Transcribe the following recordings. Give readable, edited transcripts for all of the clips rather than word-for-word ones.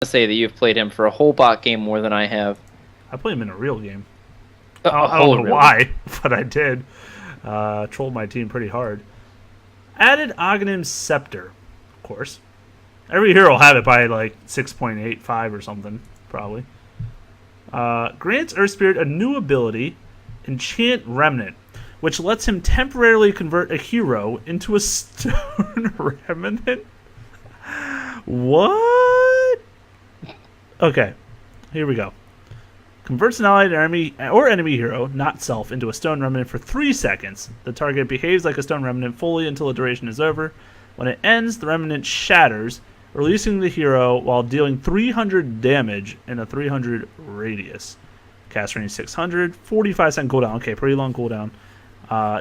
to say that you've played him for a whole bot game more than I have. I played him in a real game. A I don't know real why, but I did. Trolled my team pretty hard. Added Aghanim's Scepter, of course. Every hero will have it by like 6.85 or something, probably. Grants Earth Spirit a new ability, Enchant Remnant, which lets him temporarily convert a hero into a stone remnant. What? Okay, here we go. Converts an allied enemy or enemy hero, not self, into a stone remnant for 3 seconds. The target behaves like a stone remnant fully until the duration is over. When it ends, the remnant shatters, releasing the hero while dealing 300 damage in a 300 radius. Cast range 600, 45-second cooldown. Okay, pretty long cooldown.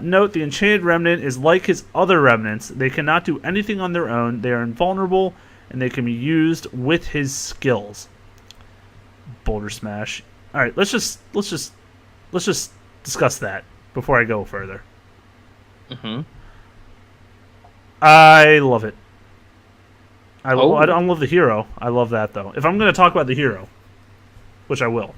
Note, the Enchanted Remnant is like his other remnants. They cannot do anything on their own. They are invulnerable, and they can be used with his skills. Boulder Smash. All right, let's just discuss that before I go further. Mm-hmm. I love it. I don't love the hero. I love that though. If I'm going to talk about the hero, which I will,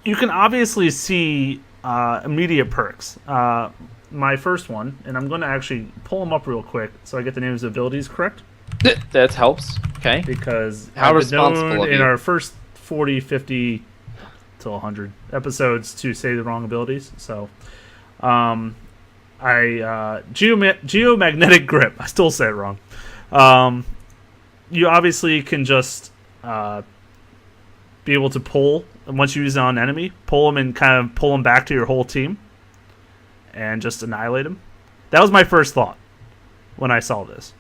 you can obviously see immediate perks. My first one, and I'm going to actually pull them up real quick so I get the names of abilities correct. That helps. Okay. Because how I've been responsible known of you. in our first 40, 50 to 100 episodes to say the wrong abilities. So, geomagnetic grip. I still say it wrong. You obviously can just be able to pull, and once you use it on an enemy, pull them and kind of pull them back to your whole team and just annihilate them. That was my first thought when I saw this.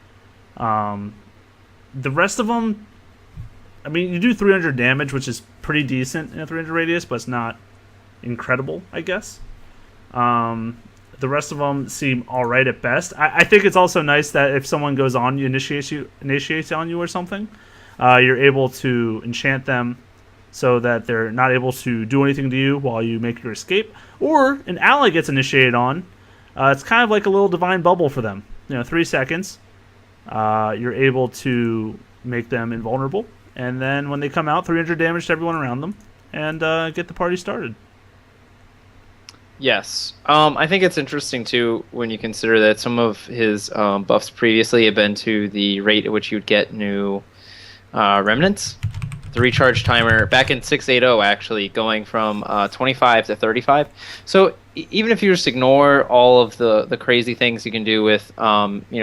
The rest of them, I mean, you do 300 damage, which is pretty decent in a 300 radius, but it's not incredible, I guess. The rest of them seem all right at best. I think it's also nice that if someone goes on you, initiates on you or something, you're able to enchant them so that they're not able to do anything to you while you make your escape. Or an ally gets initiated on. It's kind of like a little divine bubble for them. 3 seconds. You're able to make them invulnerable. And then when they come out, 300 damage to everyone around them. And get the party started. Yes. I think it's interesting, too, when you consider that some of his buffs previously had been to the rate at which you'd get new remnants. The recharge timer back in 6.8.0 actually going from 25 to 35. So even if you just ignore all of the crazy things you can do with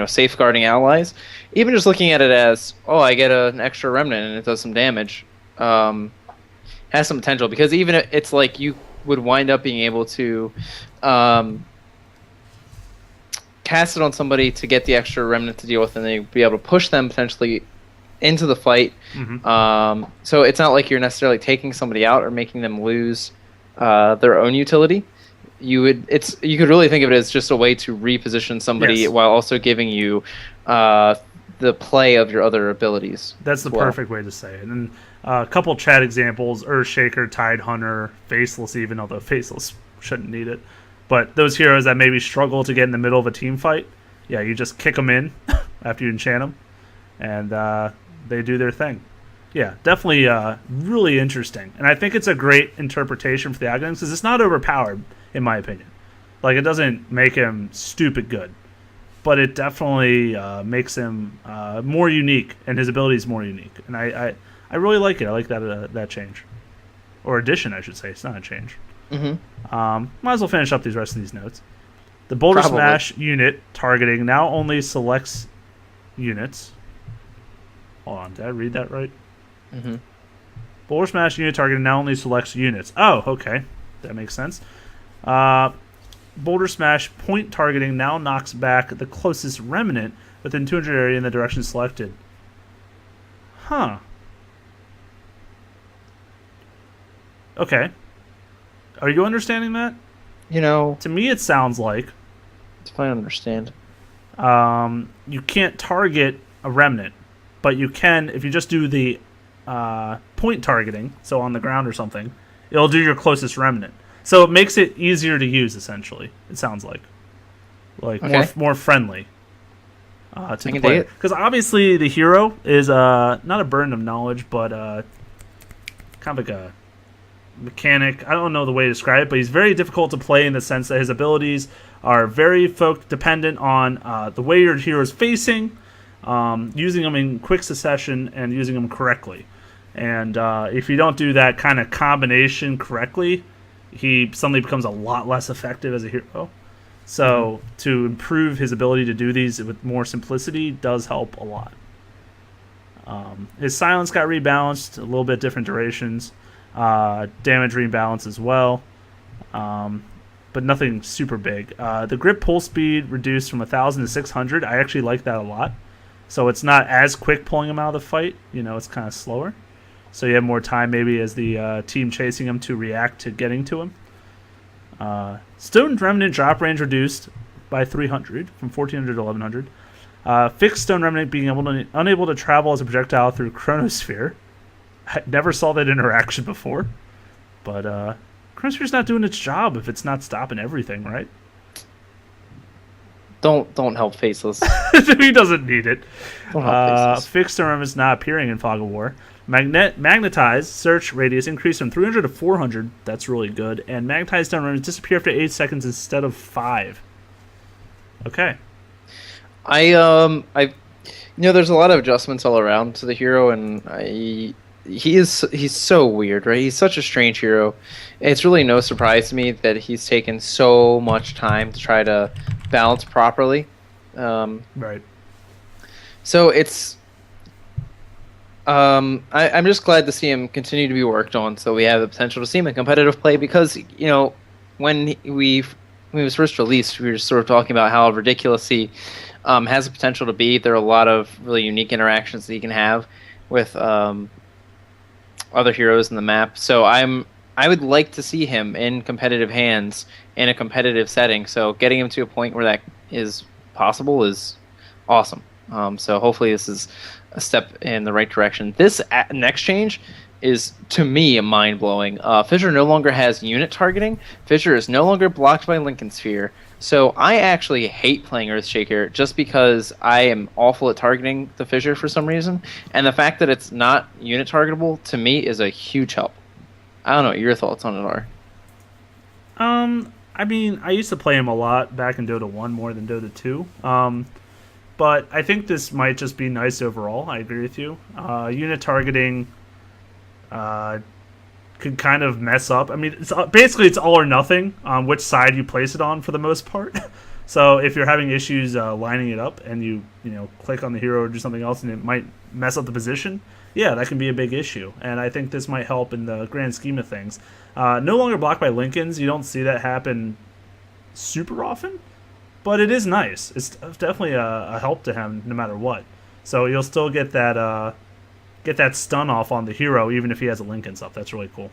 safeguarding allies, even just looking at it as, oh, I get an extra remnant and it does some damage, has some potential, because even it's like you would wind up being able to cast it on somebody to get the extra remnant to deal with, and then be able to push them potentially into the fight. Mm-hmm. So it's not like you're necessarily taking somebody out or making them lose their own utility. You could really think of it as just a way to reposition somebody, yes, while also giving you the play of your other abilities. That's the perfect way to say it. And a couple chat examples: Earthshaker, Tide Hunter, Faceless, even although Faceless shouldn't need it. But those heroes that maybe struggle to get in the middle of a team fight, yeah, you just kick them in after you enchant them, and they do their thing. Yeah, definitely really interesting. And I think it's a great interpretation for the Aghanim's, because it's not overpowered, in my opinion. Like, it doesn't make him stupid good, but it definitely makes him more unique, and his ability is more unique. And I really like it. I like that change. Or addition, I should say. It's not a change. Mm-hmm. Might as well finish up the rest of these notes. The Boulder Smash unit targeting now only selects units. Hold on, did I read that right? Mm-hmm. Boulder Smash unit targeting now only selects units. Oh, okay. That makes sense. Boulder Smash point targeting now knocks back the closest remnant within 200 area in the direction selected. Huh. Okay. Are you understanding that? To me it sounds like... If I understand. You can't target a remnant, but you can, if you just do the point targeting, so on the ground or something, it'll do your closest remnant. So it makes it easier to use, essentially, it sounds like. Okay. More friendly. to the player. Because obviously the hero is not a burden of knowledge, but kind of like a mechanic. I don't know the way to describe it, but he's very difficult to play in the sense that his abilities are very dependent on the way your hero is facing, using them in quick succession, and using them correctly. And if you don't do that kind of combination correctly, he suddenly becomes a lot less effective as a hero. So to improve his ability to do these with more simplicity does help a lot. His silence got rebalanced, a little bit different durations. Damage rebalance as well. But nothing super big. The grip pull speed reduced from 1,000 to 600. I actually like that a lot. So it's not as quick pulling him out of the fight. It's kind of slower. So you have more time maybe as the team chasing him to react to getting to him. Stone Remnant drop range reduced by 300 from 1,400 to 1,100. Fixed Stone Remnant being unable to travel as a projectile through Chronosphere. I never saw that interaction before. But Chronosphere's not doing its job if it's not stopping everything, right? Don't help Faceless. He doesn't need it. Don't help Faceless. Fixed Storm is not appearing in Fog of War. Magnetized search radius increased from 300 to 400. That's really good. And magnetized stone remnants disappear after 8 seconds instead of 5. Okay. There's a lot of adjustments all around to the hero, and he's so weird, right? He's such a strange hero. It's really no surprise to me that he's taken so much time to try to balance properly. Right. So it's I'm just glad to see him continue to be worked on, so we have the potential to see him in competitive play, because when he was first released, we were just sort of talking about how ridiculous he has the potential to be. There are a lot of really unique interactions that he can have with other heroes in the map. So I would like to see him in competitive hands in a competitive setting. So getting him to a point where that is possible is awesome. So hopefully this is a step in the right direction. This next change is, to me, mind-blowing. Fissure no longer has unit targeting. Fissure is no longer blocked by Lincoln Sphere. So I actually hate playing Earthshaker just because I am awful at targeting the Fissure for some reason. And the fact that it's not unit targetable, to me, is a huge help. I don't know what your thoughts on it are. I mean, I used to play him a lot back in Dota 1 more than Dota 2. But I think this might just be nice overall. I agree with you. Unit targeting could kind of mess up. I mean, it's all or nothing on which side you place it on for the most part. So if you're having issues lining it up and you click on the hero or do something else and it might mess up the position, yeah, that can be a big issue. And I think this might help in the grand scheme of things. No longer blocked by Lincolns. You don't see that happen super often. But it is nice. It's definitely a help to him no matter what. So you'll still get that stun off on the hero even if he has a Lincoln stuff. That's really cool.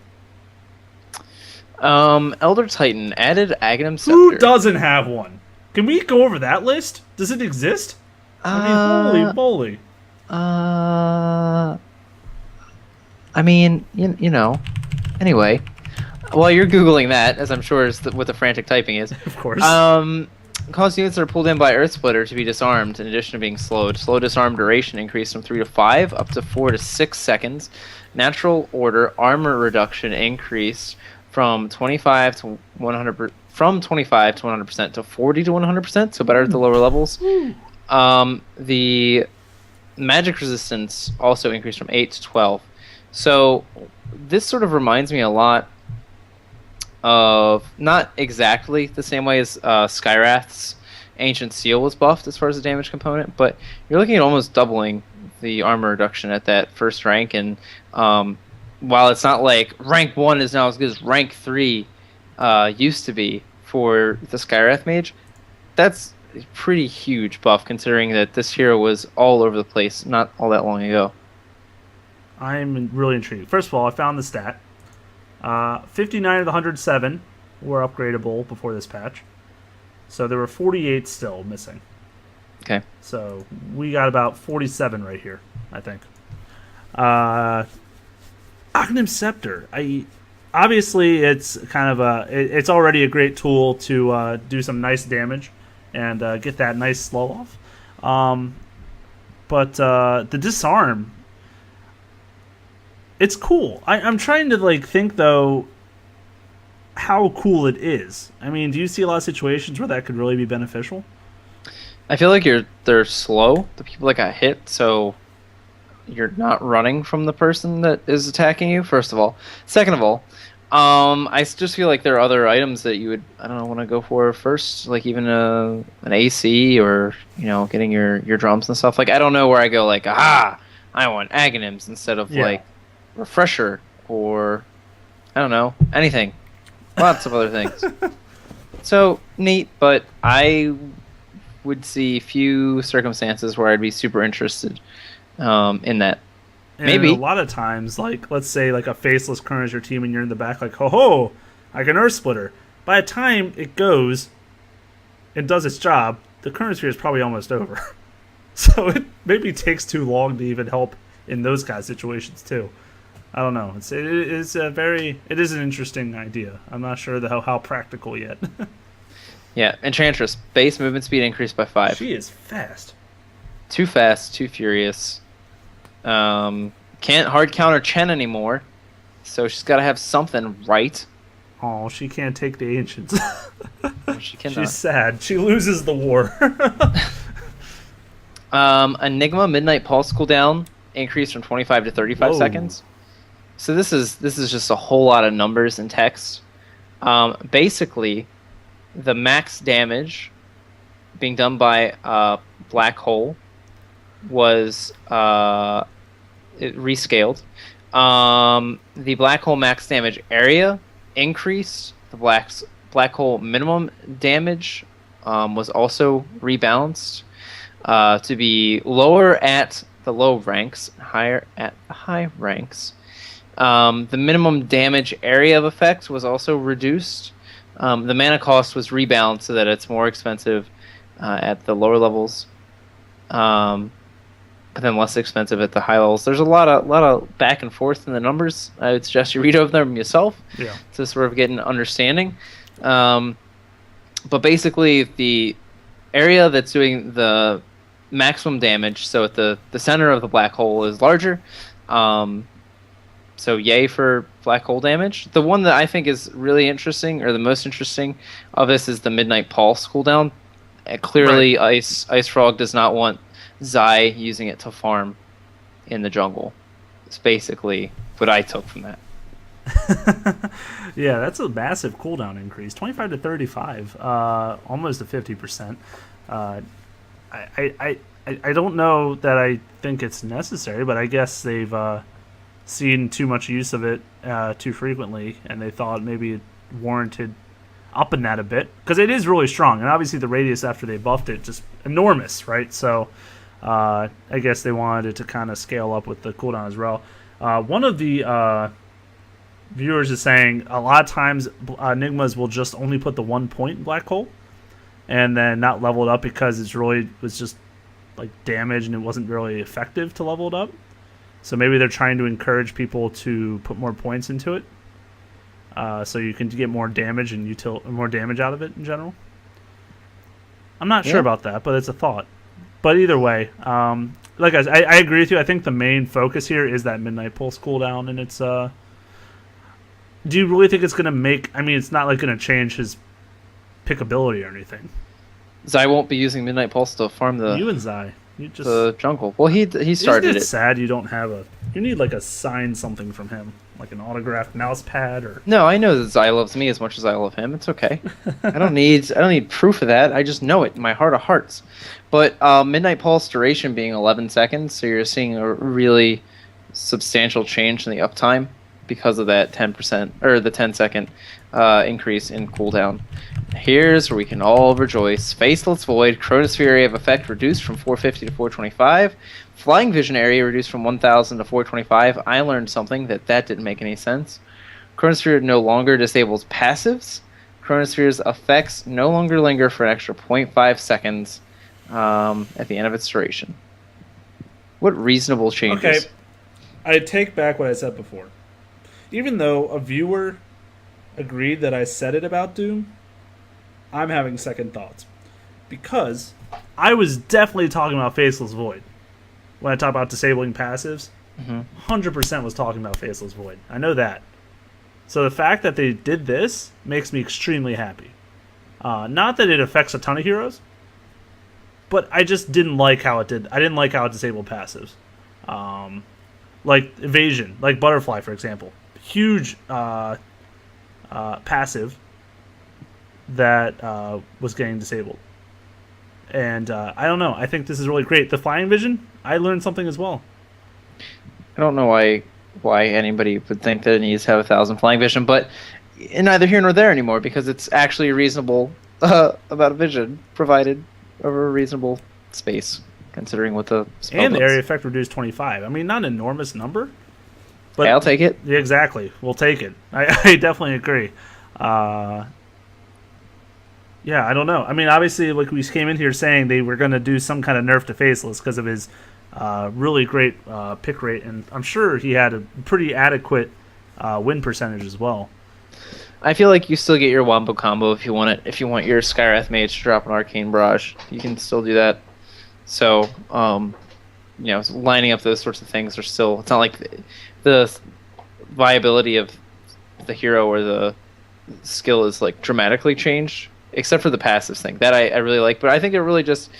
Elder Titan added Aghanim Scepter. Who doesn't have one? Can we go over that list? Does it exist? I mean, holy moly. Anyway, while you're Googling that, as I'm sure is what the frantic typing is. Of course. Cause units that are pulled in by Earth Splitter to be disarmed, in addition to being slowed. Slow disarm duration increased from 3 to 5 up to 4 to 6 seconds. Natural order armor reduction increased from 25 to 100 from 25 to 100% to 40 to 100%, so better at the lower levels. The magic resistance also increased from 8 to 12. So this sort of reminds me a lot of, not exactly the same way as Skyrath's Ancient Seal was buffed as far as the damage component, but you're looking at almost doubling the armor reduction at that first rank. And while it's not like rank 1 is now as good as rank 3 used to be for the Skyrath mage, that's a pretty huge buff considering that this hero was all over the place not all that long ago. I'm really intrigued. First of all, I found the stat. 59 of the 107 were upgradable before this patch. So there were 48 still missing. Okay. So we got about 47 right here, I think. Aghanim Scepter. Obviously, it's kind of it's already a great tool to do some nice damage and get that nice slow off. But the disarm, it's cool. I'm trying to like think though how cool it is. I mean, do you see a lot of situations where that could really be beneficial? I feel like they're slow, the people that got hit, so you're not running from the person that is attacking you, first of all. Second of all, just feel like there are other items that you would, I don't know, want to go for first, like even an AC or, getting your drums and stuff. Like, I don't know where I go, like, I want Aghanims instead of, like, Refresher or, I don't know, anything. Lots of other things. So, neat, but I would see few circumstances where I'd be super interested in that. And Maybe. a lot of times, like, let's say, like, a faceless current is your team and you're in the back, like, ho, I can Earth Splitter. By the time it goes and does its job, the current sphere is probably almost over. So it maybe takes too long to even help in those kind of situations, too. I don't know. It is an interesting idea. I'm not sure how practical yet. Yeah, Enchantress, base movement speed increased by 5. She is fast. Too fast, too furious. Can't hard counter Chen anymore, so she's got to have something right. Oh, she can't take the ancients. She cannot. She's sad. She loses the war. Enigma Midnight Pulse cooldown increased from 25 to 35 Whoa. seconds. So this is just a whole lot of numbers and text. Basically, the max damage being done by a black hole was rescaled. The black hole max damage area increased. The black hole minimum damage was also rebalanced to be lower at the low ranks, higher at the high ranks. The minimum damage area of effect was also reduced. The mana cost was rebalanced so that it's more expensive at the lower levels, but then less expensive at the high levels. There's a lot of back and forth in the numbers. I would suggest you read over them yourself to sort of get an understanding. But basically, the area that's doing the maximum damage, so at the center of the black hole, is larger. So yay for black hole damage. The one that I think is really interesting, or the most interesting of this, is the Midnight Pulse cooldown. Clearly, right. Ice Frog does not want Zai using it to farm in the jungle. It's basically what I took from that. Yeah, that's a massive cooldown increase. 25 to 35, almost a 50%. I don't know that I think it's necessary, but I guess they've seen too much use of it too frequently, and they thought maybe it warranted upping that a bit, because it is really strong, and obviously the radius after they buffed it just enormous, right? So I guess they wanted it to kind of scale up with the cooldown as well. One of the viewers is saying a lot of times Enigmas will just only put the 1 point in black hole and then not level it up because was just like damage and it wasn't really effective to level it up. So maybe they're trying to encourage people to put more points into it, so you can get more damage and more damage out of it in general. I'm not sure about that, but it's a thought. But either way, like I agree with you. I think the main focus here is that Midnight Pulse cooldown, and it's. Do you really think it's gonna make? I mean, it's not like gonna change his pickability or anything. Zai won't be using Midnight Pulse to farm you and Zai. The jungle. Well, he started Isn't it. Sad you don't have you need like a signed something from him, like an autographed mouse pad or. No, I know that Zai loves me as much as I love him. It's okay. I don't need proof of that. I just know it in my heart of hearts. But Midnight Pulse duration being 11 seconds, so you're seeing a really substantial change in the uptime because of that 10% or the 10-second increase in cooldown. Here's where we can all rejoice. Faceless Void, Chronosphere area of effect reduced from 450 to 425. Flying Vision area reduced from 1000 to 425. I learned something that didn't make any sense. Chronosphere no longer disables passives. Chronosphere's effects no longer linger for an extra 0.5 seconds at the end of its duration. What reasonable changes? Okay, I take back what I said before. Even though a viewer agreed that I said it about Doom, I'm having second thoughts. because I was definitely talking about Faceless Void when I talk about disabling passives. 100% was talking about Faceless Void. I know that. So the fact that they did this makes me extremely happy. Not that it affects a ton of heroes, but I just didn't like how it did. I didn't like how it disabled passives. Like Evasion, like Butterfly, for example. Huge passive that was getting disabled. And I don't know. I think this is really great. The Flying Vision, I learned something as well. I don't know why anybody would think that it needs to have 1,000 flying vision, but neither here nor there anymore, because it's actually a reasonable amount of vision provided over a reasonable space, considering what the spell and the does. area effect reduced 25. I mean, not an enormous number, but Okay, I'll take it. Yeah, exactly. We'll take it. I definitely agree. Yeah, I don't know. I mean, obviously, like we came in here saying they were going to do some kind of nerf to Faceless because of his really great pick rate, and I'm sure he had a pretty adequate win percentage as well. I feel like you still get your wombo combo if you want it. If you want your Skywrath Mage to drop an Arcane Barrage, you can still do that. So, lining up those sorts of things are still. It's not like the viability of the hero or the skill is like dramatically changed, except for the passives thing that I really like. But I think it really just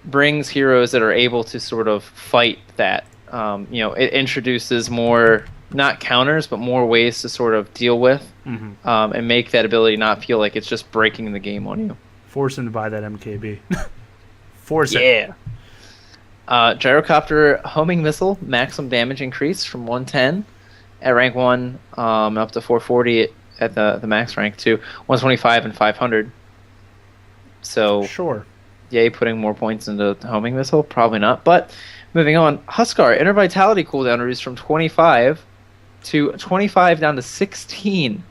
brings heroes that are able to sort of fight that. It introduces more, not counters, but more ways to sort of deal with and make that ability not feel like it's just breaking the game on you. Force him to buy that MKB. Force it. Yeah. Gyrocopter homing missile, maximum damage increase from 110 at rank 1 up to 440 at the max rank to 125 and 500. So, sure. Yay, putting more points into the homing missile? Probably not. But moving on, Huskar, Inner Vitality cooldown reduced from 25 down to 16.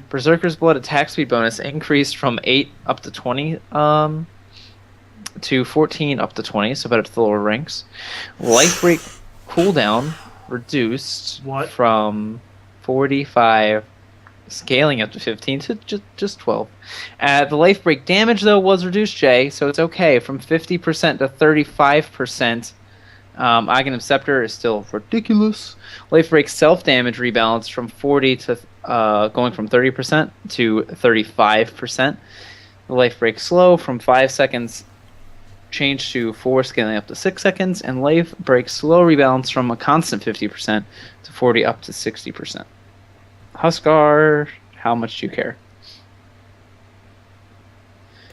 Berserker's Blood attack speed bonus increased from 8 up to 20 to 14 up to 20, so better to the lower ranks. Life Break cooldown reduced from 45, scaling up to 15 to just 12. The Life Break damage, though, was reduced, Jay, so it's okay, from 50% to 35%. Aghanim Scepter is still ridiculous. Life Break self-damage rebalanced from 40 to going from 30% to 35%. The Life Break slow from 5 seconds changed to 4, scaling up to 6 seconds. And Life Break slow rebalance from a constant 50% to 40 up to 60%. Huskar, how much do you care?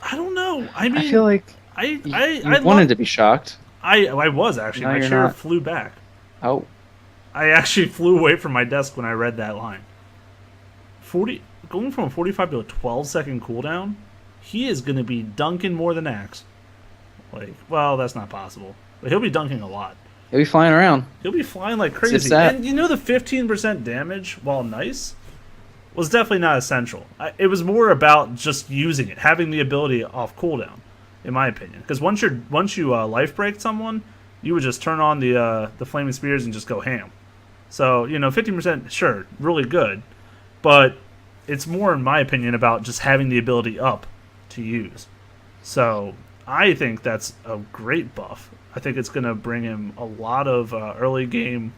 I don't know. I mean, I feel like I wanted to be shocked. I was actually. No, my you're chair not. flew back. Oh. I actually flew away from my desk when I read that line. Going from a 45 to a 12-second cooldown, he is going to be dunking more than Axe. Like, well, that's not possible. But he'll be dunking a lot. He'll be flying around. He'll be flying like crazy. And you know the 15% damage, while nice, was definitely not essential. It was more about just using it, having the ability off cooldown, in my opinion. Because once you life break someone, you would just turn on the flaming spears and just go ham. So 15%, sure, really good, but it's more, in my opinion, about just having the ability up to use. So I think that's a great buff. I think it's going to bring him a lot of early game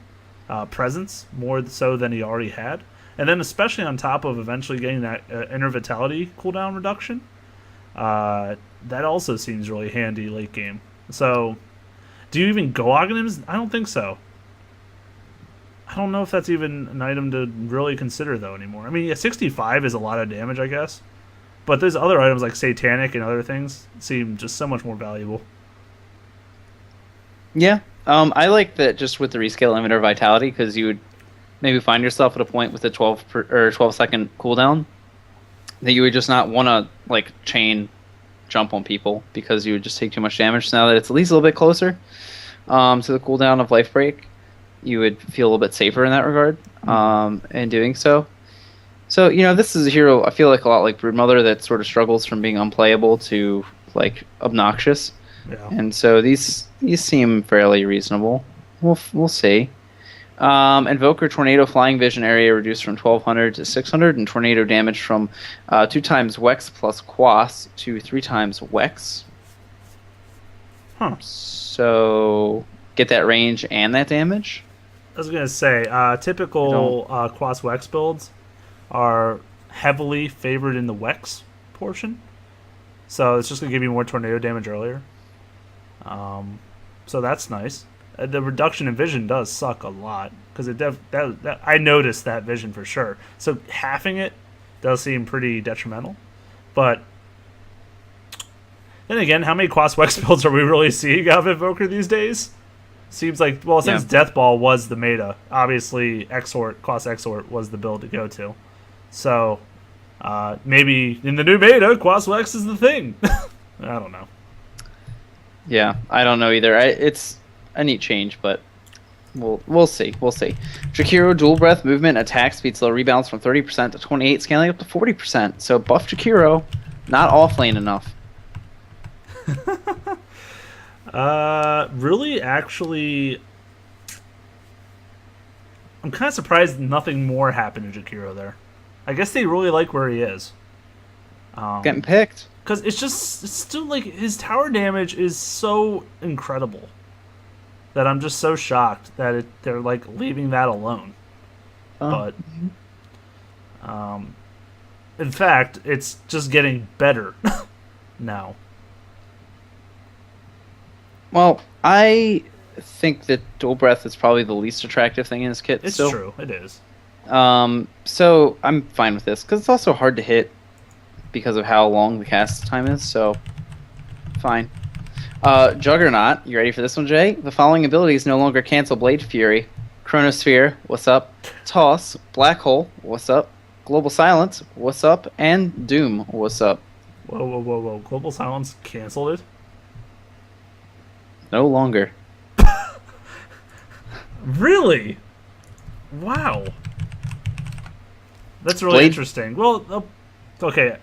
presence, more so than he already had. And then especially on top of eventually getting that Inner Vitality cooldown reduction, that also seems really handy late game. So, do you even go Aghanims? I don't think so. I don't know if that's even an item to really consider, though, anymore. I mean, 65 is a lot of damage, I guess. But there's other items like Satanic and other things seem just so much more valuable. Yeah. I like that just with the rescale limiter Vitality, because you would maybe find yourself at a point with a 12-second cooldown that you would just not want to like chain jump on people because you would just take too much damage. So now that it's at least a little bit closer to the cooldown of Life Break, you would feel a little bit safer in that regard in doing so. So, this is a hero, I feel like a lot like Broodmother, that sort of struggles from being unplayable to like obnoxious. Yeah. And so these seem fairly reasonable. We'll see. Invoker Tornado Flying Vision area reduced from 1200 to 600, and tornado damage from 2 times Wex plus Quas to 3 times Wex. So get that range and that damage. I was gonna say, typical Quas Wex builds are heavily favored in the Wex portion, so it's just gonna give you more tornado damage earlier. So that's nice. The reduction in vision does suck a lot because I noticed that vision for sure. So halving it does seem pretty detrimental, but then again, how many Quas Wex builds are we really seeing out of Invoker these days? Seems like, well, since Death Ball was the meta, obviously Quas Exort was the build to go to. So maybe in the new meta, Quas Wex is the thing. I don't know. Yeah, I don't know either. It's a neat change, but we'll see. We'll see. Jakiro dual breath movement attack speed slow rebounds from 30% to 28, scaling up to 40%. So buff Jakiro, not off lane enough. Really, actually, I'm kind of surprised nothing more happened to Jakiro there. I guess they really like where he is. Getting picked. Because it's still like his tower damage is so incredible that I'm just so shocked that they're like leaving that alone. But in fact, it's just getting better now. Well, I think that dual breath is probably the least attractive thing in his kit. It's still. true, it is. So I'm fine with this because it's also hard to hit because of how long the cast time is. So fine. Juggernaut, you ready for this one, Jay? The following abilities no longer cancel Blade Fury. Chronosphere, what's up? Toss, Black Hole, what's up? Global Silence, what's up? And Doom, what's up? Whoa. Global Silence canceled it? No longer. Really? Wow. That's really interesting. Well, okay.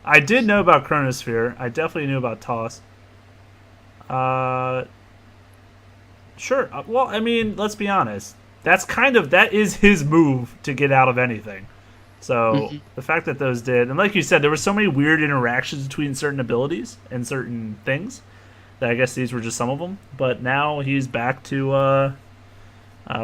I did know about Chronosphere. I definitely knew about Toss. Sure. Well, I mean, let's be honest. That is his move to get out of anything. So the fact that those did, and like you said, there were so many weird interactions between certain abilities and certain things that I guess these were just some of them. But now he's back to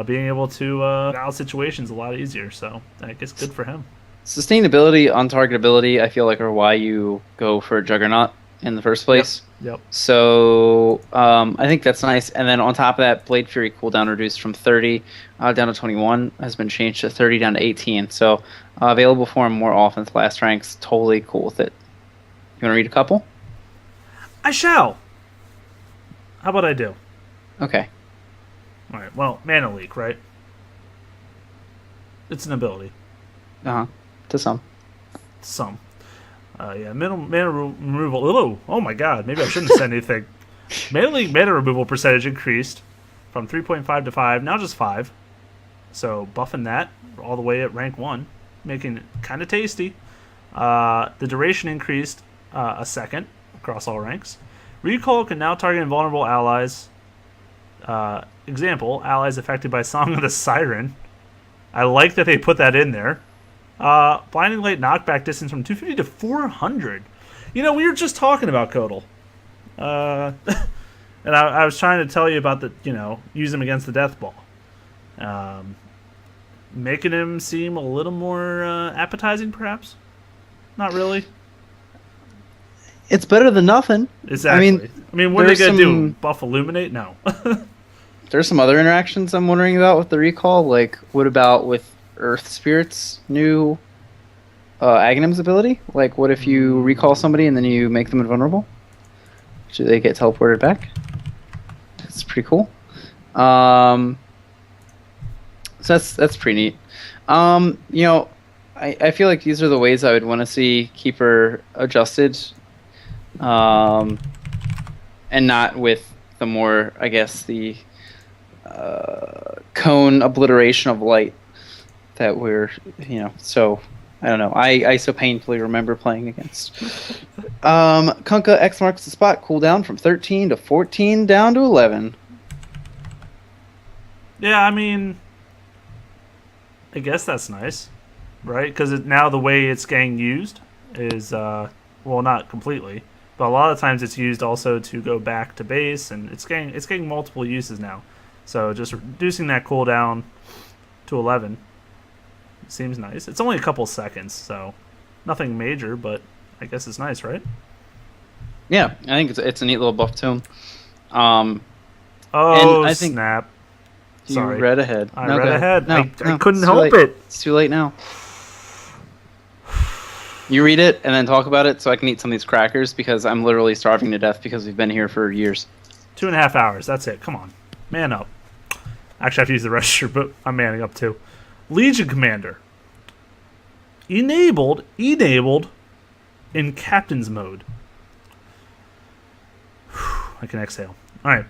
being able to out situations a lot easier. So I guess good for him. Sustainability, untargetability, I feel like are why you go for Juggernaut in the first place. Yep. So I think that's nice. And then on top of that, Blade Fury cooldown reduced from 30 down to 21 has been changed to 30 down to 18. So available for him more often at last ranks. Totally cool with it. You want to read a couple? I shall. How about I do? Okay. All right. Well, Mana Leak, right? It's an ability. Uh-huh. To some. Some. Mana removal. Oh my god, maybe I shouldn't have said anything. Mana removal percentage increased from 3.5 to 5, now just 5. So buffing that all the way at rank 1, making it kind of tasty. The duration increased a second across all ranks. Recall can now target invulnerable allies. Example, allies affected by Song of the Siren. I like that they put that in there. Blinding Light knockback distance from 250 to 400. You know, we were just talking about Kodal. And I was trying to tell you about use him against the Death Ball. Making him seem a little more appetizing, perhaps? Not really. It's better than nothing. Exactly. I mean what are they going to do? Buff Illuminate? No. There's some other interactions I'm wondering about with the recall. Like, what about with Earth Spirit's new Aghanim's ability? Like, what if you recall somebody and then you make them invulnerable? Should they get teleported back? That's pretty cool. So that's pretty neat. I feel like these are the ways I would want to see Keeper adjusted, and not with the more, I guess, the cone obliteration of light that we're, so I don't know. I so painfully remember playing against. Kunkka X marks the spot, cooldown from 13 to 14 down to 11. Yeah, I mean, I guess that's nice, right? Because now the way it's getting used is, well, not completely, but a lot of times it's used also to go back to base, and it's getting multiple uses now. So just reducing that cooldown to 11 seems nice. It's only a couple seconds, so nothing major, but I guess it's nice, right? Yeah, I think it's a neat little buff to him. Oh, and I think snap. you Sorry. read ahead. I read ahead. No, I couldn't it's too help late. it. It's too late now. You read it and then talk about it so I can eat some of these crackers because I'm literally starving to death because we've been here for years. 2.5 hours. That's it. Come on. Man up. Actually, I have to use the register, but I'm manning up too. Legion Commander. Enabled in Captain's mode. I can exhale. Alright.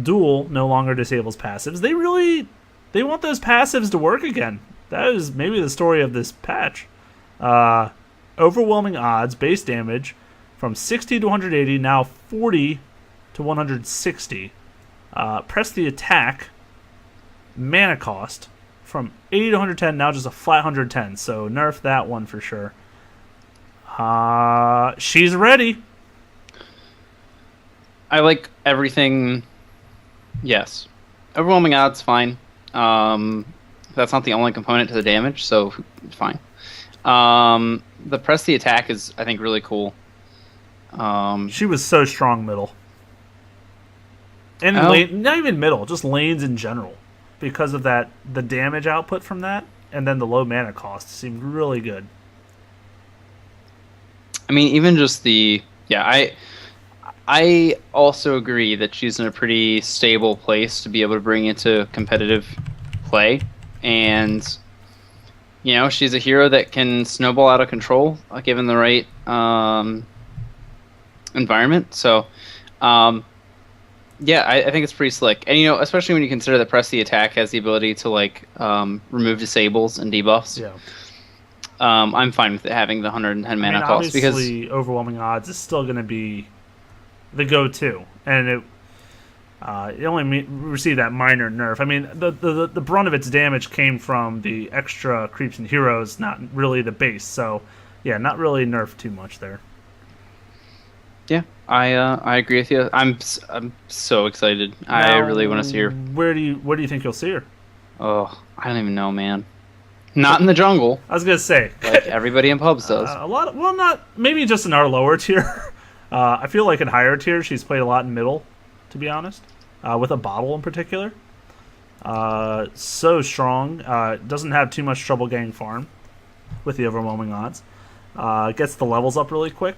Duel no longer disables passives. They want those passives to work again. That is maybe the story of this patch. Overwhelming odds, base damage, from 60 to 180, now 40 to 160. Press the attack, mana cost, from 80 to 110, now just a flat 110. So nerf that one for sure. She's ready. I like everything. Yes. Overwhelming odds, fine. That's not the only component to the damage, so fine. The press the attack is, I think, really cool. She was so strong middle. And lane, not even middle, just lanes in general. Because of that, the damage output from that, and then the low mana cost seemed really good. I mean, even just the... Yeah, I also agree that she's in a pretty stable place to be able to bring into competitive play. And, you know, she's a hero that can snowball out of control given the right environment. So, yeah, I think it's pretty slick. And, you know, especially when you consider that Press the Attack has the ability to, like, remove disables and debuffs. Yeah. I'm fine with it having the 110 mana cost. Obviously, because overwhelming odds is still going to be the go-to. And it only received that minor nerf. I mean, the brunt of its damage came from the extra creeps and heroes, not really the base. So, yeah, not really nerfed too much there. Yeah, I agree with you. I'm so excited. I really want to see her. Where do you think you'll see her? Oh, I don't even know, man. Not in the jungle. I was gonna say, like everybody in pubs does. Not maybe just in our lower tier. I feel like in higher tier, she's played a lot in middle, to be honest, with a bottle in particular. So strong. Doesn't have too much trouble getting farm with the overwhelming odds. Gets the levels up really quick.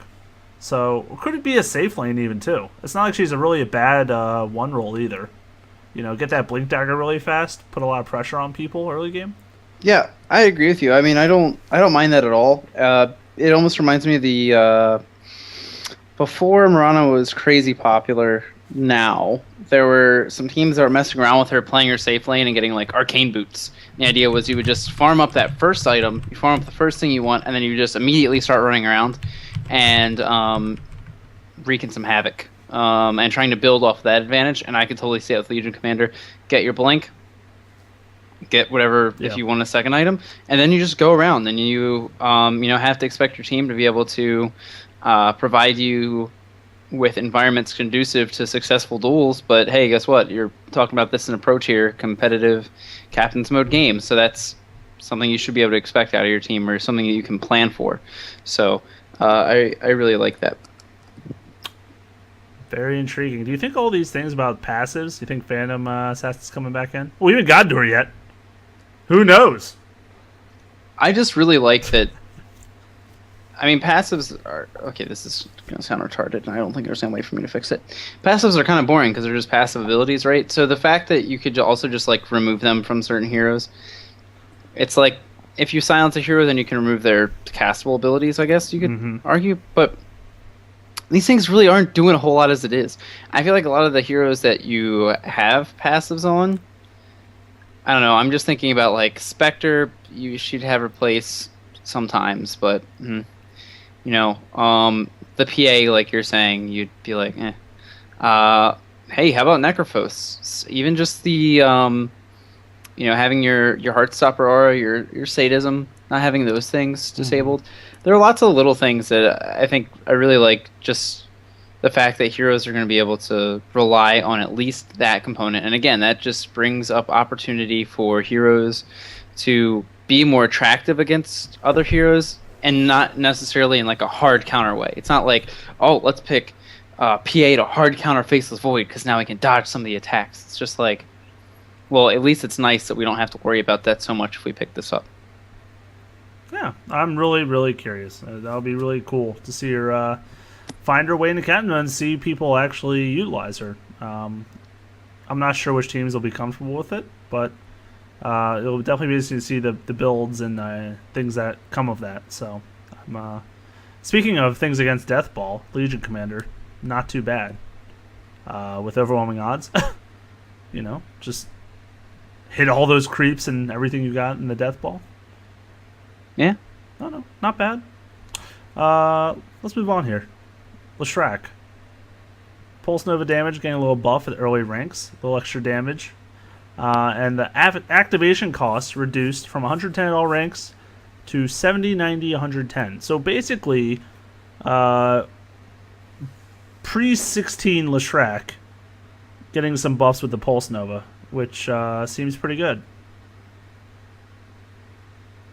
So could it be a safe lane even too? It's not like she's a bad one roll either. You know, get that blink dagger really fast, put a lot of pressure on people early game. Yeah, I agree with you. I mean, I don't mind that at all. It almost reminds me of the before Mirana was crazy popular. Now there were some teams that were messing around with her, playing her safe lane and getting like arcane boots. The idea was you would just farm up that first item, you farm up the first thing you want, and then you just immediately start running around and wreaking some havoc and trying to build off that advantage. And I could totally see it with Legion Commander. Get your blink, get whatever if you want a second item, and then you just go around. And you have to expect your team to be able to provide you with environments conducive to successful duels. But hey, guess what? You're talking about this in approach here, competitive captain's mode games. So that's something you should be able to expect out of your team, or something that you can plan for. So I really like that. Very intriguing. Do you think all these things about passives, do you think Phantom Assassin's coming back in? Well, we haven't gotten to her yet. Who knows? I just really like that. I mean, passives are... Okay, this is going to sound retarded, and I don't think there's any way for me to fix it. Passives are kind of boring because they're just passive abilities, right? So the fact that you could also just, like, remove them from certain heroes, it's like, if you silence a hero, then you can remove their castable abilities, I guess you could argue. But these things really aren't doing a whole lot as it is. I feel like a lot of the heroes that you have passives on, I don't know, I'm just thinking about, like, Spectre, she'd have her place sometimes, but... the PA, like you're saying, you'd be like, hey, how about Necrophos? Even just the, having your Heartstopper aura, your sadism, not having those things disabled. There are lots of little things that I think I really like. Just the fact that heroes are going to be able to rely on at least that component, and again, that just brings up opportunity for heroes to be more attractive against other heroes, and not necessarily in like a hard counter way. It's not like, oh, let's pick PA to hard counter Faceless Void because now we can dodge some of the attacks. It's just like, well, at least it's nice that we don't have to worry about that so much if we pick this up. Yeah, I'm really, really curious. That'll be really cool to see her find her way into Canada and see people actually utilize her. I'm not sure which teams will be comfortable with it, but it'll definitely be interesting to see the builds and things that come of that. So, speaking of things against Deathball, Legion Commander, not too bad with overwhelming odds. Just hit all those creeps and everything you got in the Deathball. Yeah. No, not bad. Let's move on here. Leshrac. Pulse Nova damage, getting a little buff at early ranks, a little extra damage. And the activation cost reduced from 110 at all ranks to 70, 90, 110. So basically, pre-16 Leshrac getting some buffs with the Pulse Nova, which seems pretty good.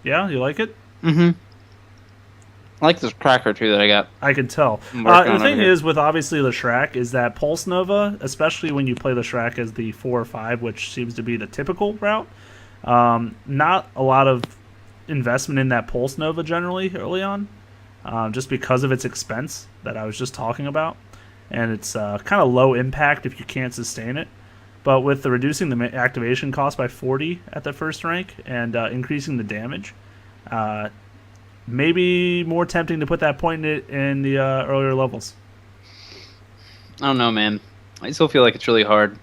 Yeah, you like it? Mm-hmm. I like this cracker, too, that I got. I can tell. The thing is, with obviously Leshrac, is that Pulse Nova, especially when you play Leshrac as the 4 or 5, which seems to be the typical route, not a lot of investment in that Pulse Nova generally early on, just because of its expense that I was just talking about. And it's kind of low impact if you can't sustain it. But with the reducing the activation cost by 40 at the first rank and increasing the damage, maybe more tempting to put that point in the earlier levels. I don't know, man. I still feel like it's really hard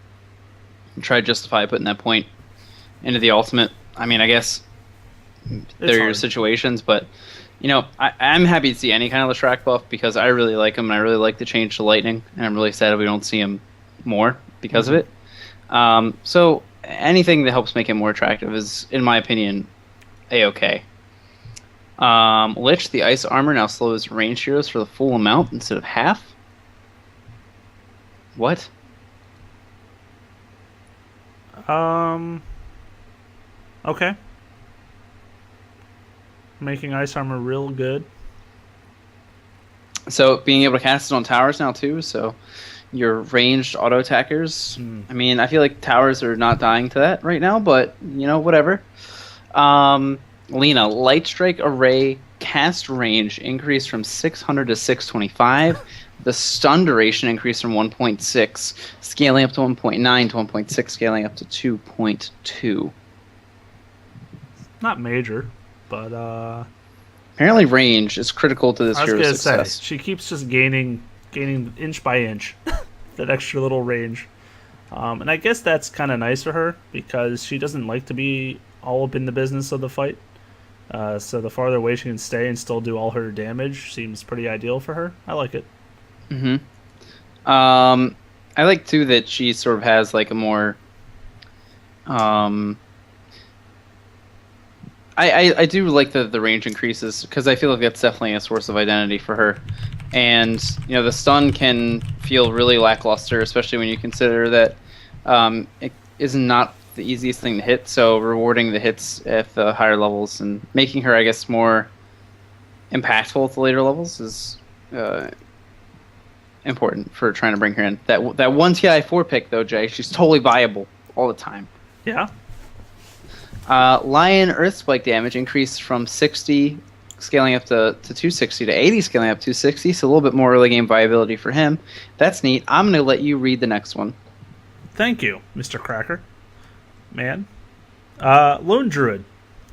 to try to justify putting that point into the ultimate. I mean, I guess there are situations, but I'm happy to see any kind of Leshrac buff because I really like him and I really like the change to lightning, and I'm really sad we don't see him more because of it. So anything that helps make it more attractive is, in my opinion, A-okay. Lich, the ice armor now slows ranged heroes for the full amount instead of half. What? Okay. Making ice armor real good. So being able to cast it on towers now too, so your ranged auto attackers. I mean, I feel like towers are not dying to that right now, but whatever. Lena, Light Strike Array cast range increased from 600 to 625. The stun duration increased from 1.6, scaling up to 1.9 to 1.6, scaling up to 2.2. Not major, but apparently range is critical to this hero's success. She keeps just gaining inch by inch that extra little range. And I guess that's kind of nice for her because she doesn't like to be all up in the business of the fight. So the farther away she can stay and still do all her damage seems pretty ideal for her. I like it. Mm-hmm. I like too that she sort of has like a more I do like the range increases because I feel like that's definitely a source of identity for her. And the stun can feel really lackluster, especially when you consider that it is not the easiest thing to hit. So rewarding the hits at the higher levels and making her, I guess, more impactful at the later levels is important for trying to bring her in. That one TI4 pick though, Jay, she's totally viable all the time. Yeah. Lion Earthspike damage increased from 60 scaling up to 260 to 80 scaling up to 260, so a little bit more early game viability for him. That's neat. I'm going to let you read the next one. Thank you, Mr. Cracker. Man. Lone Druid.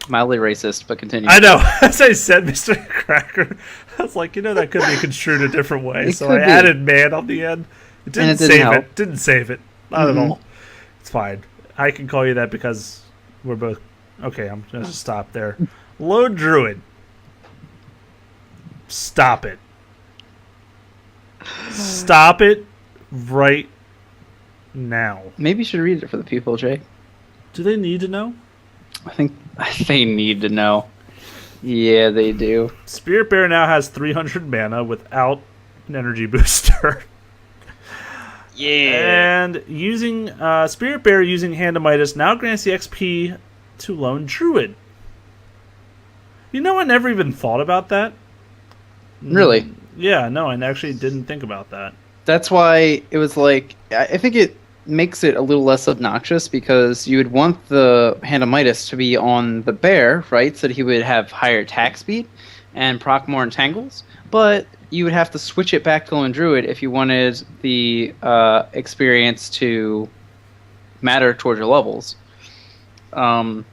Mildly racist, but continue. I know. As I said, Mr. Cracker, I was like, that could be construed a different way. So I added man on the end. It didn't save it. It didn't save it. Not at all. It's fine. I can call you that because we're both... Okay, I'm going to stop there. Lone Druid. Stop it. Stop it right now. Maybe you should read it for the people, Jay. Do they need to know? I think they need to know. Yeah, they do. Spirit Bear now has 300 mana without an energy booster. Yeah. And using Spirit Bear using Hand of Midas now grants the XP to Lone Druid. You know, I never even thought about that. Really? Yeah, no, I actually didn't think about that. That's why it was like, I think it makes it a little less obnoxious because you would want the Hand of Midas to be on the bear, right? So that he would have higher attack speed and proc more entangles. But you would have to switch it back to Lone Druid if you wanted the experience to matter towards your levels. Now,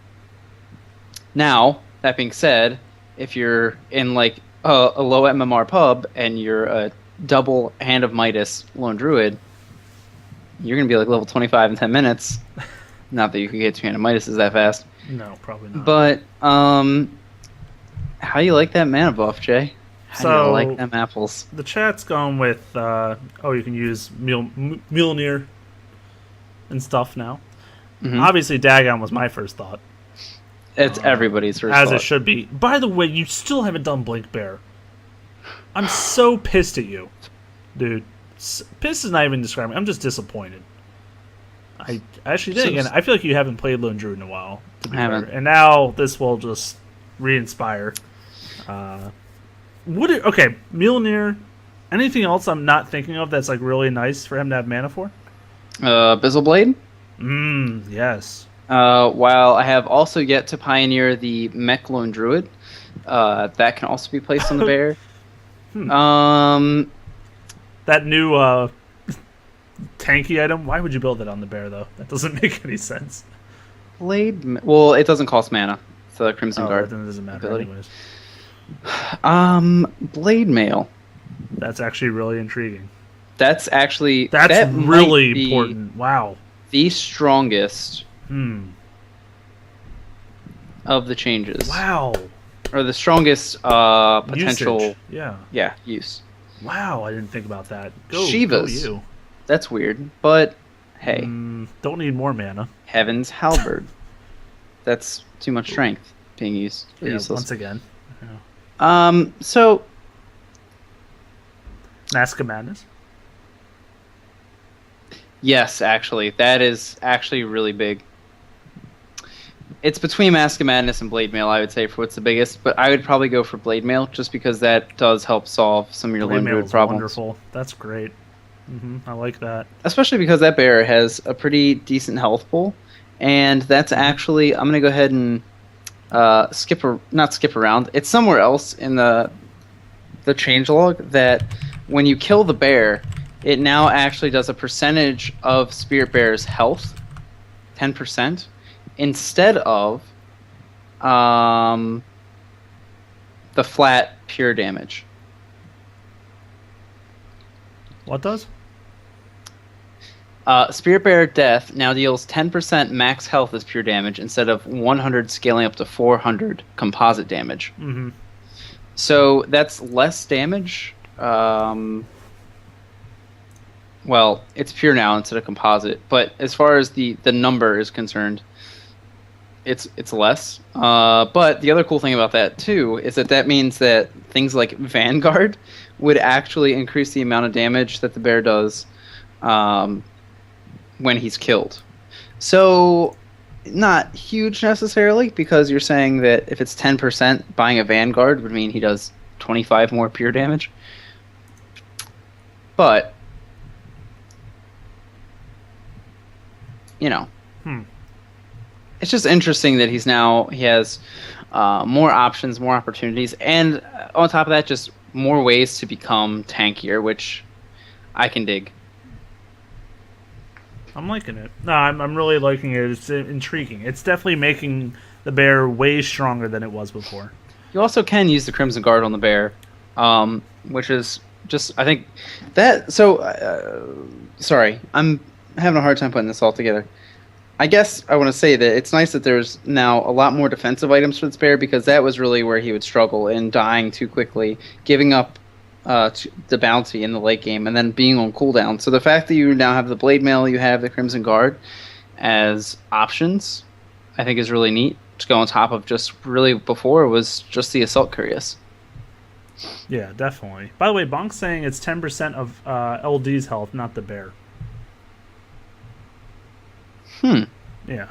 that being said, if you're in like a low MMR pub and you're a double Hand of Midas Lone Druid, you're going to be like level 25 in 10 minutes. Not that you could get to Hand of Midas that fast. No, probably not. But, how you like that mana buff, Jay? How do you like them apples? The chat's going with, you can use Mjolnir and stuff now. Mm-hmm. Obviously, Dagon was my first thought. It's everybody's first As thought. it should be. By the way, you still haven't done Blink Bear. I'm so pissed at you. Dude. Pissed is not even describing. I'm just disappointed. I actually did again. I feel like you haven't played Lone Druid in a while. To be fair. And now this will just re-inspire. Okay, Mjolnir. Anything else I'm not thinking of that's like really nice for him to have mana for? Bizzle Blade? Yes. While I have also yet to pioneer the Mech Lone Druid, that can also be placed on the bear. That new tanky item. Why would you build it on the bear though? That doesn't make any sense. Well, it doesn't cost mana. It's the Crimson Guard. Then it doesn't matter anyways. Blade Mail. That's actually really intriguing. That's actually that really important. Wow. The strongest of the changes. Wow. Or the strongest potential usage. Use. Wow, I didn't think about that. Go you. That's weird, but hey. Don't need more mana. Heaven's Halberd. That's too much strength being used. Yeah, once again. So Mask of Madness? Yes, actually. That is actually really big. It's between Mask of Madness and Blade Mail, I would say, for what's the biggest. But I would probably go for Blade Mail, just because that does help solve some of your Lone Druid problems. Wonderful. That's great. I like that. Especially because that bear has a pretty decent health pool. And that's actually... I'm going to go ahead and not skip around. It's somewhere else in the changelog that when you kill the bear, it now actually does a percentage of Spirit Bear's health, 10%, instead of the flat pure damage. What does? Spirit Bear Death now deals 10% max health as pure damage instead of 100 scaling up to 400 composite damage. So that's less damage. Well, it's pure now instead of composite, but as far as the number is concerned, it's less. But the other cool thing about that too is that means that things like Vanguard would actually increase the amount of damage that the bear does when he's killed. So not huge necessarily, because you're saying that if it's 10%, buying a Vanguard would mean he does 25 more pure damage. But you know, it's just interesting that he has more options, more opportunities, and on top of that, just more ways to become tankier, which I can dig. I'm liking it. No, I'm really liking it. It's intriguing. It's definitely making the bear way stronger than it was before. You also can use the Crimson Guard on the bear, which is just, I think, that... So, sorry, I'm having a hard time putting this all together. I guess I want to say that it's nice that there's now a lot more defensive items for this bear, because that was really where he would struggle in dying too quickly, giving up the bounty in the late game, and then being on cooldown. So the fact that you now have the Blade Mail, you have the Crimson Guard as options, I think is really neat to go on top of just really before was just the Assault Curious. Yeah, definitely. By the way, Bonk's saying it's 10% of LD's health, not the bear. Yeah.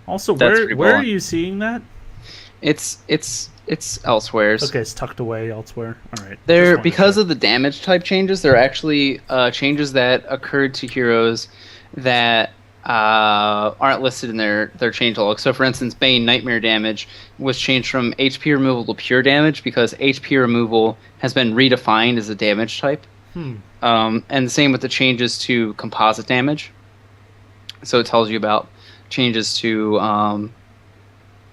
Also, where are you seeing that? It's elsewhere. Okay, it's tucked away elsewhere. All right. There, because of the damage type changes, there are actually changes that occurred to heroes that aren't listed in their change log. So, for instance, Bane Nightmare damage was changed from HP removal to pure damage because HP removal has been redefined as a damage type. And the same with the changes to composite damage. So it tells you about changes to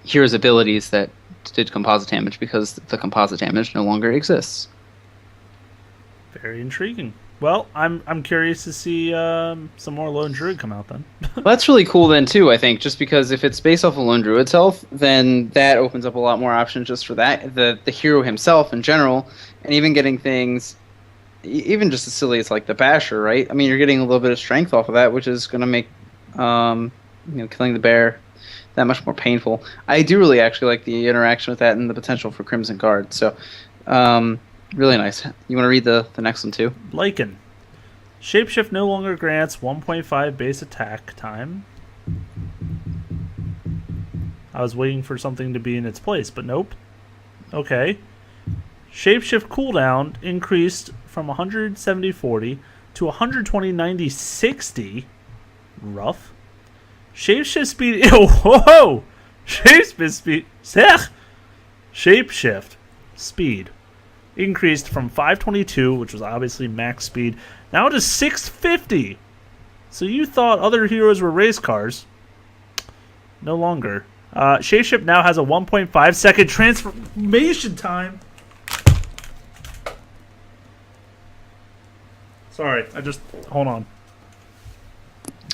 heroes' abilities that did composite damage because the composite damage no longer exists. Very intriguing. Well, I'm curious to see some more Lone Druid come out then. Well, that's really cool then too, I think, just because if it's based off of Lone Druid's health, then that opens up a lot more options just for that, the hero himself in general, and even getting things, even just as silly as like the Basher, right? I mean, you're getting a little bit of strength off of that, which is going to make killing the bear that much more painful. I do really actually like the interaction with that and the potential for Crimson Guard. So, really nice. You want to read the next one too? Lycan. Shapeshift no longer grants 1.5 base attack time. I was waiting for something to be in its place, but nope. Okay. Shapeshift cooldown increased from 170-40 to 120-90-60. Rough. Shapeshift speed. Whoa! Shapeshift speed. Shapeshift speed increased from 522, which was obviously max speed, now to 650. So you thought other heroes were race cars. No longer. Shapeshift now has a 1.5 second transformation time. Sorry, hold on.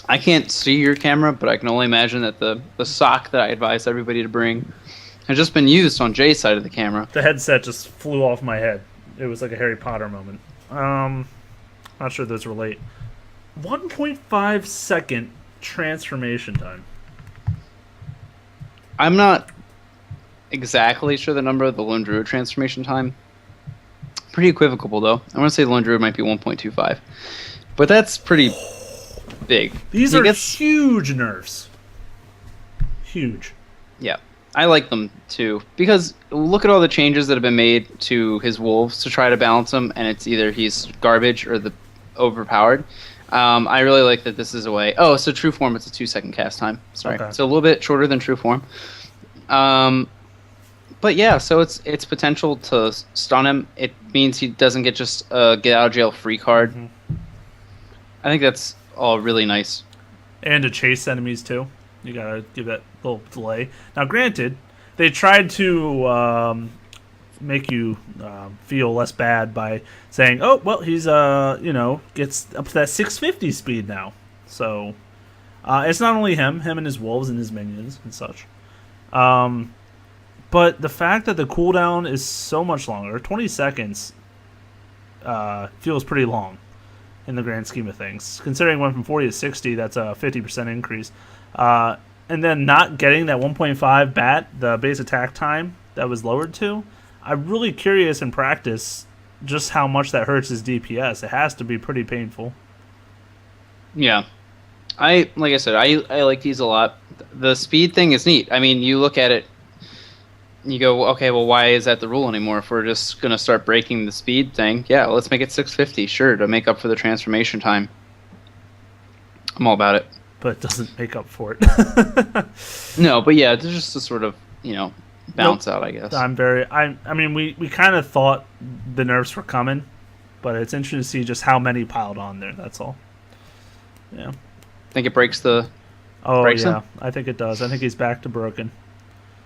I can't see your camera, but I can only imagine that the sock that I advised everybody to bring has just been used on Jay's side of the camera. The headset just flew off my head. It was like a Harry Potter moment. Not sure those relate. 1.5 second transformation time. I'm not exactly sure the number of the Lone Druid transformation time. Pretty equivocal, though. I want to say the Lone Druid might be 1.25. But that's pretty big. These are huge nerfs. Huge. Yeah. I like them, too. Because look at all the changes that have been made to his wolves to try to balance him, and it's either he's garbage or the overpowered. I really like that this is a way... Oh, so True Form, it's a 2-second cast time. Sorry. Okay. So a little bit shorter than True Form. But yeah, so it's potential to stun him. It means he doesn't get just a get out of jail free card. Mm-hmm. I think that's all really nice. And to chase enemies too. You gotta give that little delay. Now, granted, they tried to make you feel less bad by saying, "Oh, well, he's gets up to that 650 speed now." So it's not only him and his wolves and his minions and such. But the fact that the cooldown is so much longer, 20 seconds, feels pretty long in the grand scheme of things. Considering it went from 40 to 60, that's a 50% increase. And then not getting that 1.5 bat, the base attack time that was lowered to, I'm really curious in practice just how much that hurts his DPS. It has to be pretty painful. Yeah. Like I said, I like these a lot. The speed thing is neat. I mean, you look at it, you go, okay, well, why is that the rule anymore? If we're just going to start breaking the speed thing, yeah, let's make it 650, sure, to make up for the transformation time. I'm all about it. But it doesn't make up for it. No, but yeah, it's just to sort of, bounce out, I guess. I mean, we kind of thought the nerfs were coming, but it's interesting to see just how many piled on there, that's all. Yeah. Think it breaks the... Oh, yeah, him? I think it does. I think he's back to broken.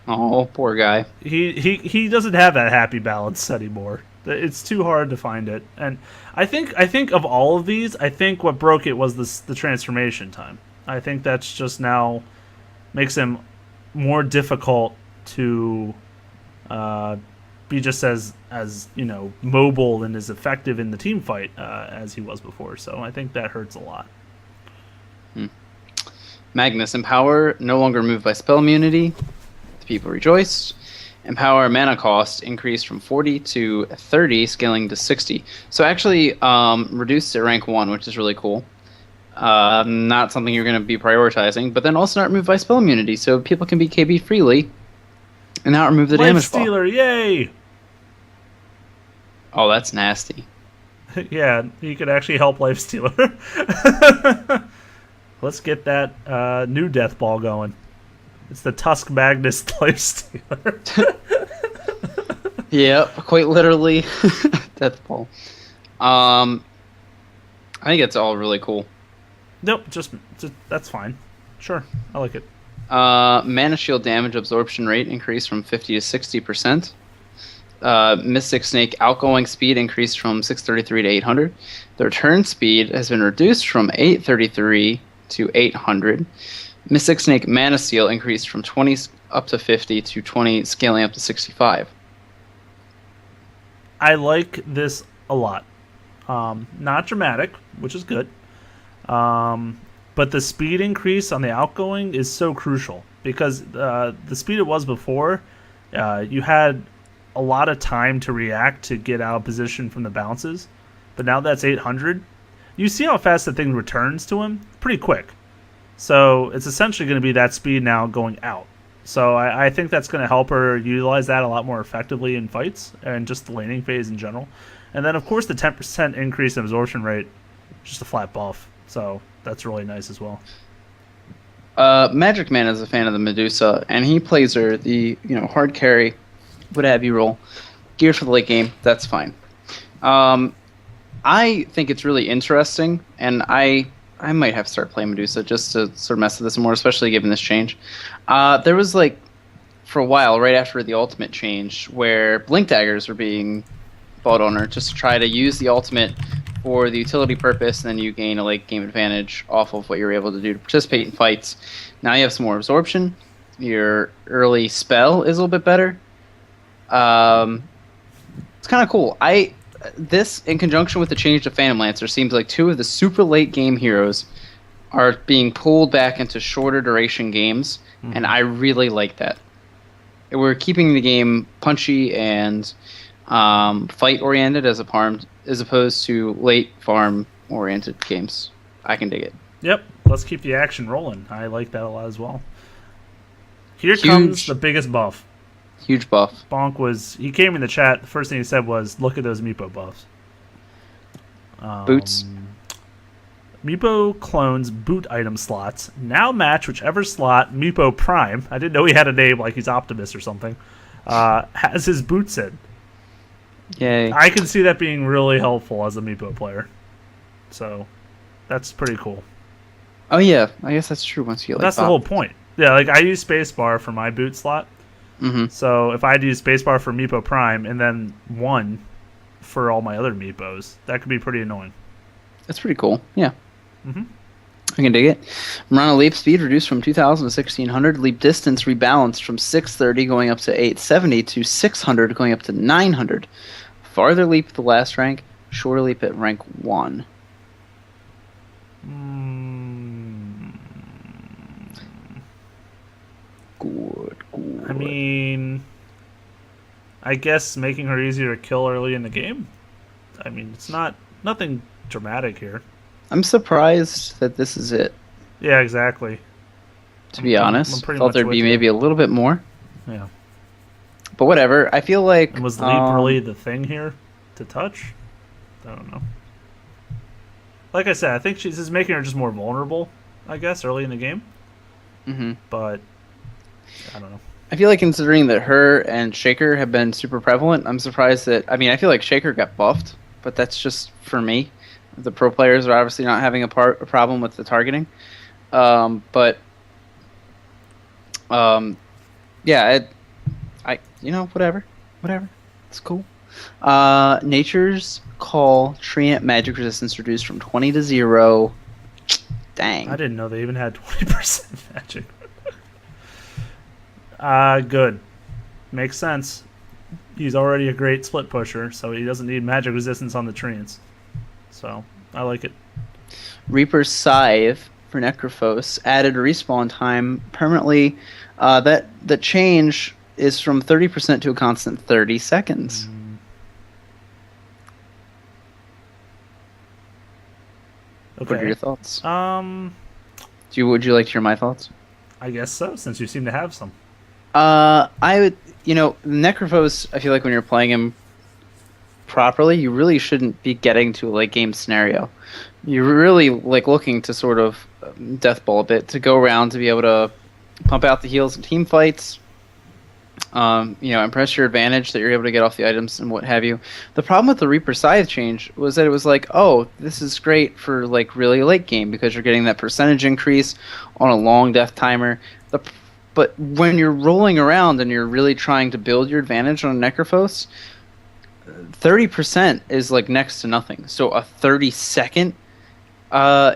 Oh, poor guy. He doesn't have that happy balance anymore. It's too hard to find it. And I think of all of these, I think what broke it was the transformation time. I think that's just now makes him more difficult to be just as mobile and as effective in the team fight as he was before. So I think that hurts a lot. Magnus, empower, no longer removed by spell immunity. The people rejoiced. Empower mana cost increased from 40 to 30, scaling to 60. So actually reduced at rank 1, which is really cool. Not something you're going to be prioritizing, but then also not removed by spell immunity, so people can be KB freely and not remove the damage fall. Stealer, yay! Oh, that's nasty. Yeah, you could actually help Life Stealer. Let's get that new death ball going. It's the Tusk Magnus Life Stealer. Yep, quite literally. Death ball. I think it's all really cool. Nope, just that's fine. Sure, I like it. Mana shield damage absorption rate increased from 50 to 60%. Mystic Snake outgoing speed increased from 633 to 800. The return speed has been reduced from 833 to 800. Mystic Snake mana seal increased from 20 up to 50 to 20, scaling up to 65. I like this a lot. Not dramatic, which is good. But the speed increase on the outgoing is so crucial because the speed it was before, you had a lot of time to react to get out of position from the bounces. But now that's 800. You see how fast the thing returns to him? Pretty quick. So it's essentially going to be that speed now going out. So I think that's going to help her utilize that a lot more effectively in fights and just the laning phase in general. And then, of course, the 10% increase in absorption rate, just a flat buff. So that's really nice as well. Magic Man is a fan of the Medusa, and he plays her the hard carry, what have you role. Geared for the late game, that's fine. I think it's really interesting, and I might have to start playing Medusa just to sort of mess with this more, especially given this change. There was for a while, right after the ultimate change, where Blink Daggers were being bought on her just to try to use the ultimate for the utility purpose, and then you gain a late game advantage off of what you're able to do to participate in fights. Now you have some more absorption. Your early spell is a little bit better. It's kind of cool. This, in conjunction with the change to Phantom Lancer, seems like two of the super late game heroes are being pulled back into shorter duration games, and I really like that. We're keeping the game punchy and fight oriented as opposed to late farm oriented games. I can dig it. Yep, let's keep the action rolling. I like that a lot as well. Here comes the biggest buff. Huge buff. Bonk he came in the chat. The first thing he said was, "Look at those Meepo buffs." Boots. Meepo clones boot item slots now match whichever slot Meepo Prime. I didn't know he had a name like he's Optimus or something. Has his boots in. Yay! I can see that being really helpful as a Meepo player. So that's pretty cool. Oh yeah, I guess that's true. Once you get that's the whole point. Yeah, I use spacebar for my boot slot. Mm-hmm. So if I do spacebar for Meepo Prime and then 1 for all my other Meepos, that could be pretty annoying. That's pretty cool. Yeah. Mm-hmm. I can dig it. Marana leap speed reduced from 2,000 to 1,600. Leap distance rebalanced from 630 going up to 870 to 600 going up to 900. Farther leap at the last rank. Shorter leap at rank 1. Good. I mean, I guess making her easier to kill early in the game. I mean, it's nothing dramatic here. I'm surprised that this is it. Yeah, exactly. To be honest, thought there'd be maybe a little bit more. Yeah. But whatever. I feel like. And was the leap really the thing here to touch? I don't know. Like I said, I think she's just making her just more vulnerable, I guess, early in the game. Mm-hmm. But I don't know. I feel like considering that her and Shaker have been super prevalent, I'm surprised that... I mean, I feel like Shaker got buffed, but that's just for me. The pro players are obviously not having a problem with the targeting. Yeah, whatever. It's cool. Nature's Call Treant magic resistance reduced from 20 to 0. Dang. I didn't know they even had 20% magic. Good. Makes sense. He's already a great split pusher, so he doesn't need magic resistance on the treants. So, I like it. Reaper's Scythe for Necrophos added respawn time permanently. That the change is from 30% to a constant 30 seconds. Okay. What are your thoughts? Um, Would you like to hear my thoughts? I guess so, since you seem to have some. I would, Necrophos, I feel like when you're playing him properly, you really shouldn't be getting to a late game scenario. You're really like looking to sort of death ball a bit, to go around, to be able to pump out the heals in team fights. Impress your advantage that you're able to get off the items and what have you. The problem with the Reaper Scythe change was that it was like, oh, this is great for like really late game because you're getting that percentage increase on a long death timer. But when you're rolling around and you're really trying to build your advantage on a Necrophos, 30% is like next to nothing. So a 30-second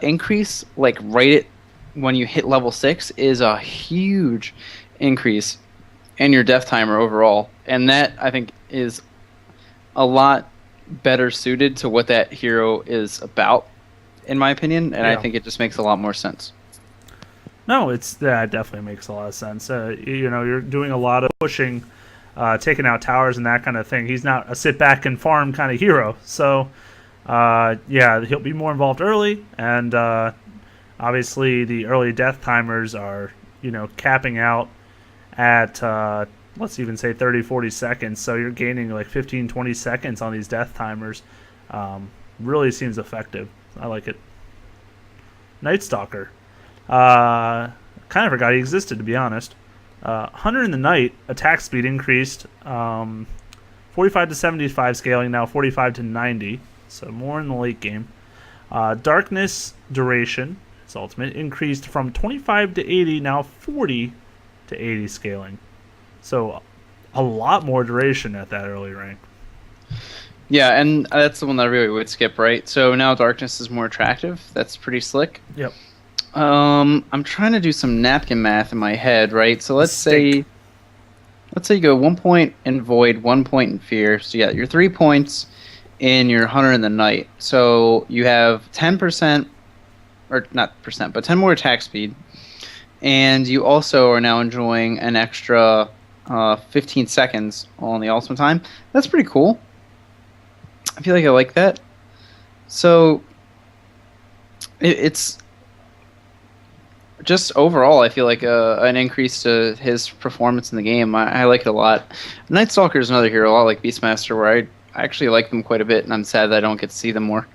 increase, like right at when you hit level 6, is a huge increase in your death timer overall. And that, I think, is a lot better suited to what that hero is about, in my opinion. And I think it just makes a lot more sense. No, that definitely makes a lot of sense. You're doing a lot of pushing, taking out towers and that kind of thing. He's not a sit back and farm kind of hero. So, he'll be more involved early. And obviously, the early death timers are, capping out at, let's even say 30, 40 seconds. So you're gaining like 15, 20 seconds on these death timers. Really seems effective. I like it. Night Stalker. Kind of forgot he existed, to be honest. Hunter in the Night, attack speed increased 45 to 75 scaling, now 45 to 90, so more in the late game. Darkness duration, its ultimate, increased from 25 to 80, now 40 to 80 scaling. So a lot more duration at that early rank. Yeah, and that's the one that I really would skip, right? So now Darkness is more attractive. That's pretty slick. Yep. I'm trying to do some napkin math in my head, right? So let's say you go 1 point in Void, 1 point in Fear. So yeah, your 3 points in your Hunter in the Night. So you have 10%, or not percent, but 10 more attack speed. And you also are now enjoying an extra 15 seconds on the ultimate time. That's pretty cool. I feel like I like that. So it's just overall, I feel like an increase to his performance in the game. I like it a lot. Night Stalker is another hero, a lot like Beastmaster, where I actually like them quite a bit, and I'm sad that I don't get to see them more.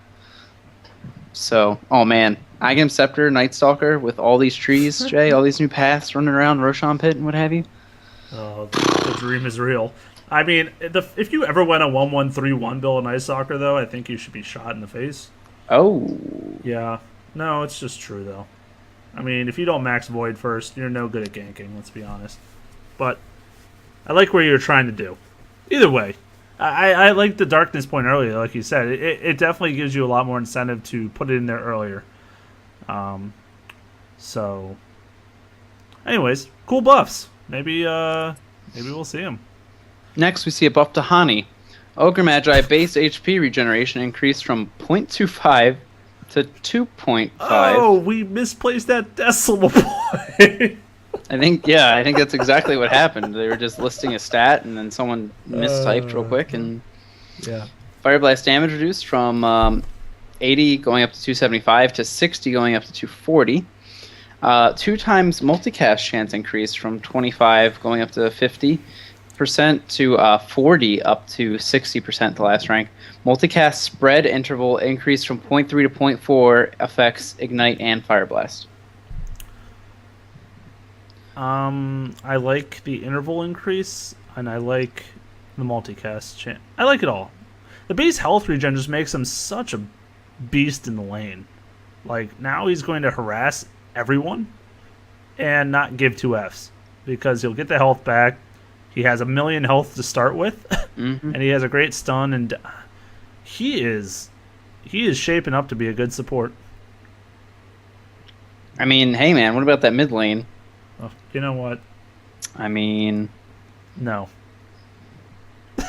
So, oh man, Aghanim Scepter, Night Stalker, with all these trees, Jay, all these new paths running around Roshan Pit and what have you. Oh, the dream is real. I mean, if you ever went a 1-1-3-1 build Night Stalker, though, I think you should be shot in the face. Oh. Yeah. No, it's just true, though. I mean, if you don't max Void first, you're no good at ganking, let's be honest. But I like what you're trying to do. Either way, I like the Darkness point earlier, like you said. It definitely gives you a lot more incentive to put it in there earlier. So, anyways, cool buffs. Maybe we'll see them. Next, we see a buff to Hani. Ogre Magi base HP regeneration increased from 0.25 to 2.5. Oh, we misplaced that decimal point. I think that's exactly what happened. They were just listing a stat, and then someone mistyped real quick, and yeah. Fire Blast damage reduced from 80 going up to 275 to 60 going up to 240. 2 times multicast chance increased from 25 going up to 50% to 40 up to 60% the last rank. Multicast spread interval increased from 0.3 to 0.4 affects Ignite and Fire Blast. I like the interval increase, and I like the multicast chance. I like it all. The base health regen just makes him such a beast in the lane. Like, now he's going to harass everyone and not give 2Fs because he'll get the health back. He has 1 million health to start with, and he has a great stun, and he is shaping up to be a good support. I mean, hey man, what about that mid lane? Oh, you know what? I mean, no.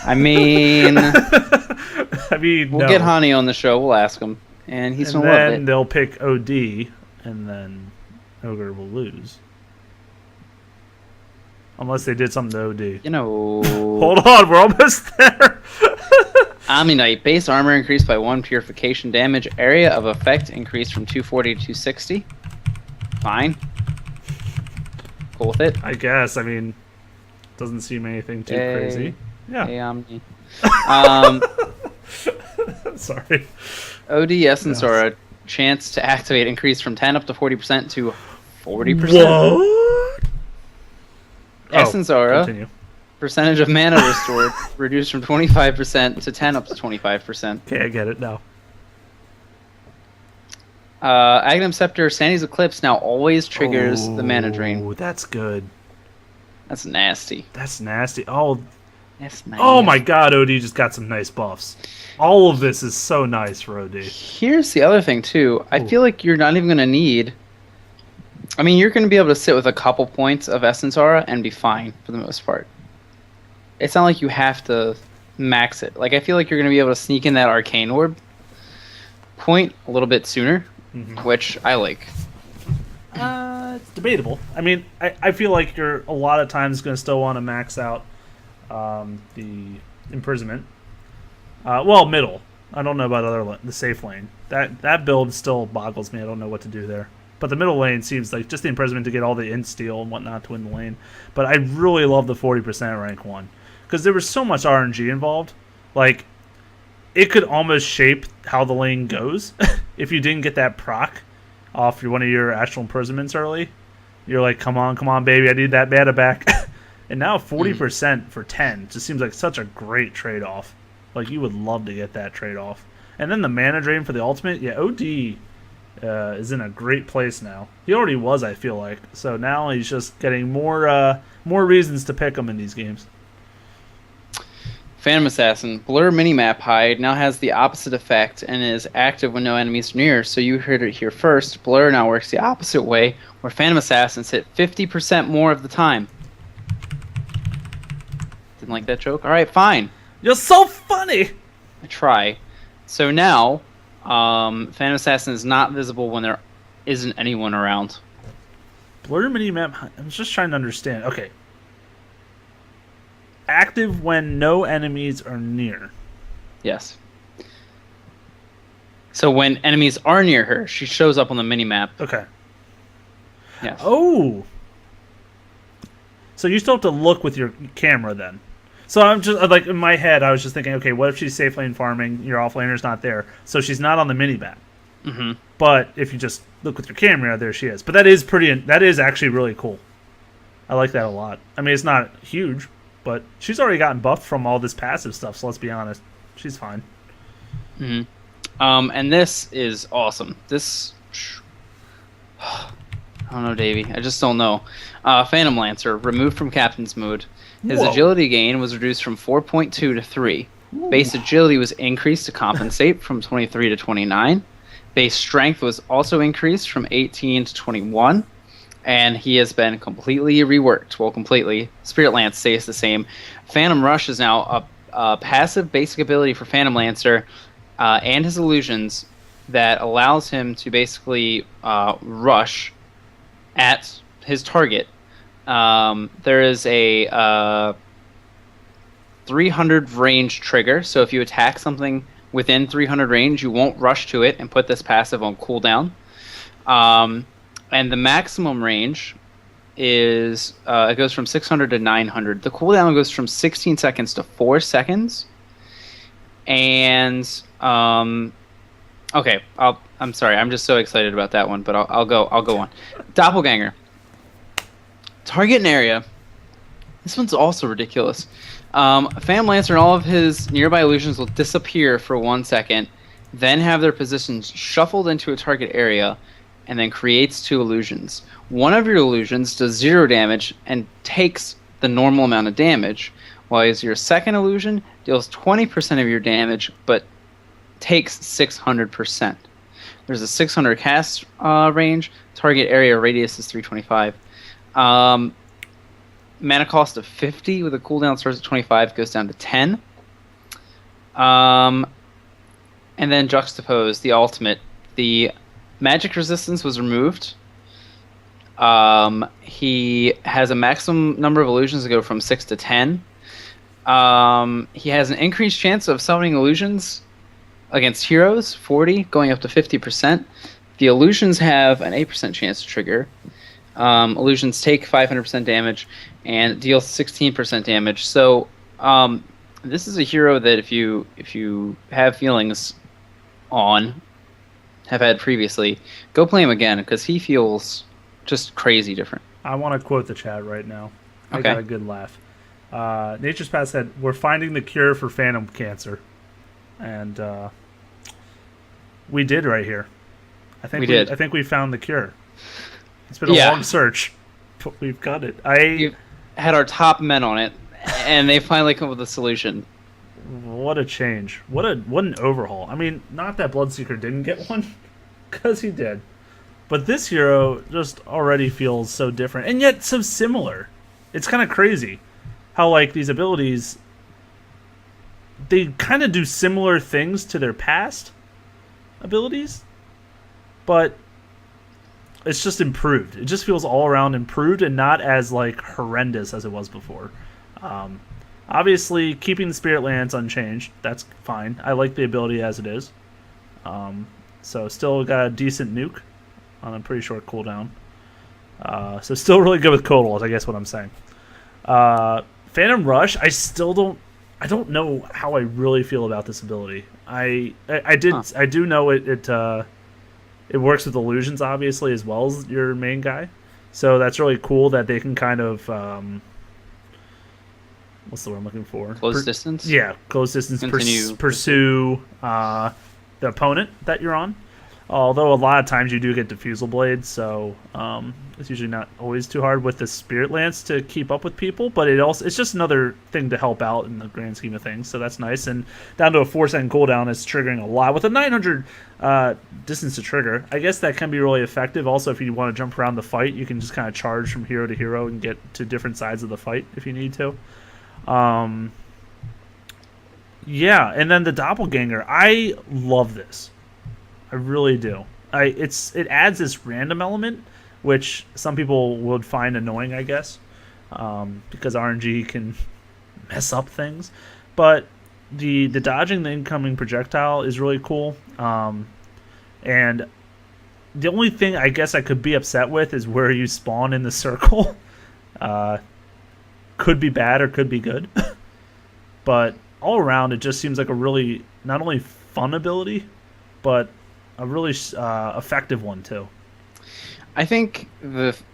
I mean, we'll no. get Hani on the show. We'll ask him, and he's gonna love it. And then they'll pick OD, and then Ogre will lose. Unless they did something to OD. You know. Hold on, we're almost there. Omni-Knight, base armor increased by 1 purification damage. Area of effect increased from 240 to 260. Fine. Cool with it. I guess. I mean, doesn't seem anything too crazy. Yeah. Hey, Omni. Sorry. OD Essence Aura, chance to activate increased from 10 up to 40% to 40%. What? Essence Aura, Continue. percentage of mana restored, reduced from 25% to 10 up to 25%. Okay, I get it now. Aghanim Scepter, Sandy's Eclipse now always triggers the mana drain. Oh, that's good. That's nasty. That's nasty. Oh, That's nice. oh my God, OD just got some nice buffs. All of this is so nice for OD. Here's the other thing, too. I Ooh. feel like you're not even going to need... I mean, you're going to be able to sit with a couple points of Essence Aura and be fine for the most part. It's not like you have to max it. Like, I feel like you're going to be able to sneak in that Arcane Orb point a little bit sooner, which I like. It's debatable. I mean, I feel like you're a lot of times going to still want to max out the imprisonment. Well, middle. I don't know about the safe lane. That build still boggles me. I don't know what to do there. But the middle lane seems like just the imprisonment to get all the in-steal and whatnot to win the lane. But I really love the 40% rank 1. Because there was so much RNG involved. Like, it could almost shape how the lane goes. If you didn't get that proc off one of your Astral Imprisonments early, you're like, come on, baby, I need that mana back. And now 40% for 10 just seems like such a great trade-off. Like, you would love to get that trade-off. And then the mana drain for the ultimate, yeah, OD is in a great place now. He already was, I feel like. So now he's just getting more reasons to pick him in these games. Phantom Assassin, Blur Minimap Hide now has the opposite effect and is active when no enemies are near. So you heard it here first. Blur now works the opposite way, where Phantom Assassins hit 50% more of the time. Didn't like that joke? Alright, fine. You're so funny! I try. So now, Phantom Assassin is not visible when there isn't anyone around. Blur Minimap, I'm just trying to understand. Okay. Active when no enemies are near. Yes. So when enemies are near her, she shows up on the minimap. Okay. Yes. Oh! So you still have to look with your camera then. So I'm just, like, in my head, I was just thinking, okay, what if she's safe lane farming, your offlaner's not there, so she's not on the minimap. Mm-hmm. But if you just look with your camera, there she is. But that is actually really cool. I like that a lot. I mean, it's not huge, but she's already gotten buffed from all this passive stuff, so let's be honest. She's fine. Mm-hmm. And this is awesome. This... I don't know, Davey. I just don't know. Phantom Lancer, removed from Captain's Mode. His agility gain was reduced from 4.2 to 3. Ooh. Base agility was increased to compensate from 23 to 29. Base strength was also increased from 18 to 21. And he has been completely reworked. Well, completely. Spirit Lance stays the same. Phantom Rush is now a passive basic ability for Phantom Lancer and his illusions that allows him to basically rush at his target. There is a 300 range trigger, so if you attack something within 300 range, you won't rush to it and put this passive on cooldown. And the maximum range is it goes from 600 to 900. The cooldown goes from 16 seconds to 4 seconds. And okay, I'm sorry, I'm just so excited about that one, but I'll go on. Doppelganger. Target and area. This one's also ridiculous. Phantom Lancer and all of his nearby illusions will disappear for 1 second, then have their positions shuffled into a target area, and then creates 2 illusions. One of your illusions does 0 damage and takes the normal amount of damage, while your second illusion deals 20% of your damage, but takes 600%. There's a 600 cast range. Target area radius is 325. Mana cost of 50 with a cooldown starts at 25, goes down to 10. And then juxtapose the ultimate. The magic resistance was removed. He has a maximum number of illusions to go from 6 to 10. He has an increased chance of summoning illusions against heroes, 40, going up to 50%. The illusions have an 8% chance to trigger. Illusions take 500% damage and deal 16% damage. So this is a hero that if you have feelings on, have had previously, go play him again because he feels just crazy different. I want to quote the chat right now. I Okay. got a good laugh. Nature's Path said, "We're finding the cure for phantom cancer," and we did right here. I think We did. I think we found the cure. It's been a long search, but we've got it. We've had our top men on it, and they finally come up with a solution. What a change! What an overhaul! I mean, not that Bloodseeker didn't get one, because he did, but this hero just already feels so different, and yet so similar. It's kind of crazy how like these abilities, they kind of do similar things to their past abilities, but it's just improved. It just feels all around improved and not as like horrendous as it was before. Obviously, keeping the Spirit Lance unchanged, that's fine. I like the ability as it is. So still got a decent nuke on a pretty short cooldown. So still really good with Codals, I guess what I'm saying. Phantom Rush, I don't know how I really feel about this ability. I do know it works with illusions obviously as well as your main guy. So that's really cool that they can kind of what's the word I'm looking for? Close distance? Yeah, close distance. Continue. Pursue the opponent that you're on. Although a lot of times you do get diffusal blades, so it's usually not always too hard with the Spirit Lance to keep up with people. But it's just another thing to help out in the grand scheme of things, so that's nice. And down to a 4-second cooldown is triggering a lot with a 900 distance to trigger. I guess that can be really effective. Also, if you want to jump around the fight, you can just kind of charge from hero to hero and get to different sides of the fight if you need to. Yeah, and then the Doppelganger. I love this. I really do. It adds this random element, which some people would find annoying, I guess, because RNG can mess up things. But the dodging the incoming projectile is really cool. And the only thing I guess I could be upset with is where you spawn in the circle. Could be bad or could be good. But all around, it just seems like a really not only fun ability, but a really effective one too. I think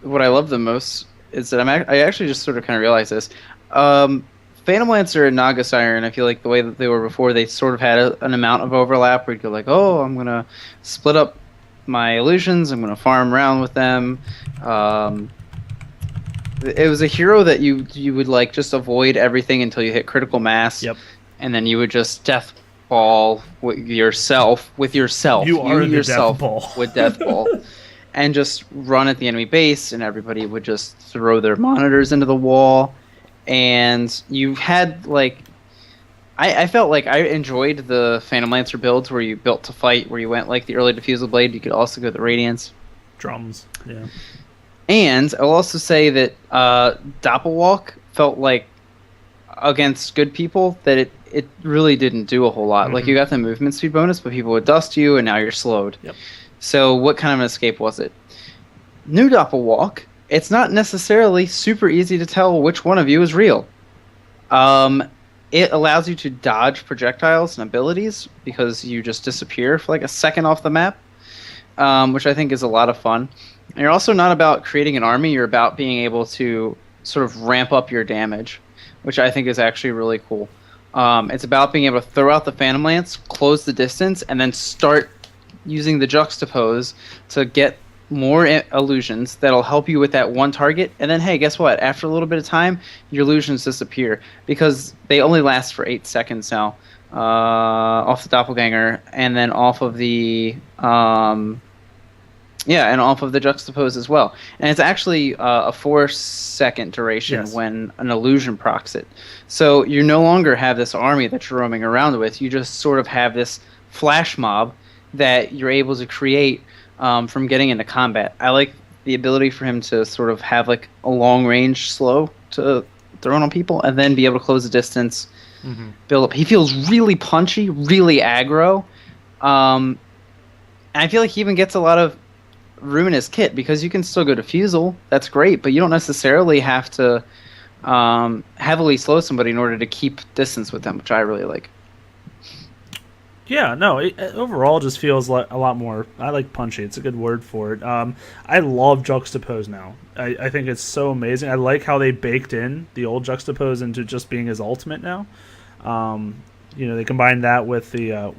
what I love the most is that I actually just sort of kind of realized this. Phantom Lancer and Naga Siren, I feel like the way that they were before, they sort of had an amount of overlap where you'd go like, oh, I'm going to split up my illusions, I'm going to farm around with them. It was a hero that you would like just avoid everything until you hit critical mass. Yep. And then you would just death ball with yourself. You are the death ball. With death ball. And just run at the enemy base, and everybody would just throw their monitors into the wall. And you had, like... I felt like I enjoyed the Phantom Lancer builds where you built to fight, where you went like the early Diffusal Blade. You could also go the Radiance. Drums, yeah. And I'll also say that Doppelwalk felt like, against good people, that it really didn't do a whole lot. Mm-hmm. Like, you got the movement speed bonus, but people would dust you, and now you're slowed. Yep. So what kind of an escape was it? New Doppelwalk, it's not necessarily super easy to tell which one of you is real. It allows you to dodge projectiles and abilities because you just disappear for like a second off the map, which I think is a lot of fun. And you're also not about creating an army, you're about being able to sort of ramp up your damage, which I think is actually really cool. It's about being able to throw out the Phantom Lance, close the distance, and then start using the Juxtapose to get more illusions that'll help you with that one target. And then, hey, guess what? After a little bit of time, your illusions disappear because they only last for 8 seconds now off the Doppelganger, and then off of the... and off of the Juxtapose as well. And it's actually a 4-second duration when an illusion procs it. So you no longer have this army that you're roaming around with. You just sort of have this flash mob that you're able to create from getting into combat. I like the ability for him to sort of have like a long range slow to throw on people and then be able to close the distance, build up. He feels really punchy, really aggro. And I feel like he even gets a lot of room in his kit because you can still go defusal. That's great, but you don't necessarily have to heavily slow somebody in order to keep distance with them, which I really like. Yeah, no, it overall just feels like a lot more. I like punchy. It's a good word for it. I love Juxtapose now. I think it's so amazing. I like how they baked in the old Juxtapose into just being his ultimate now. They combined that with the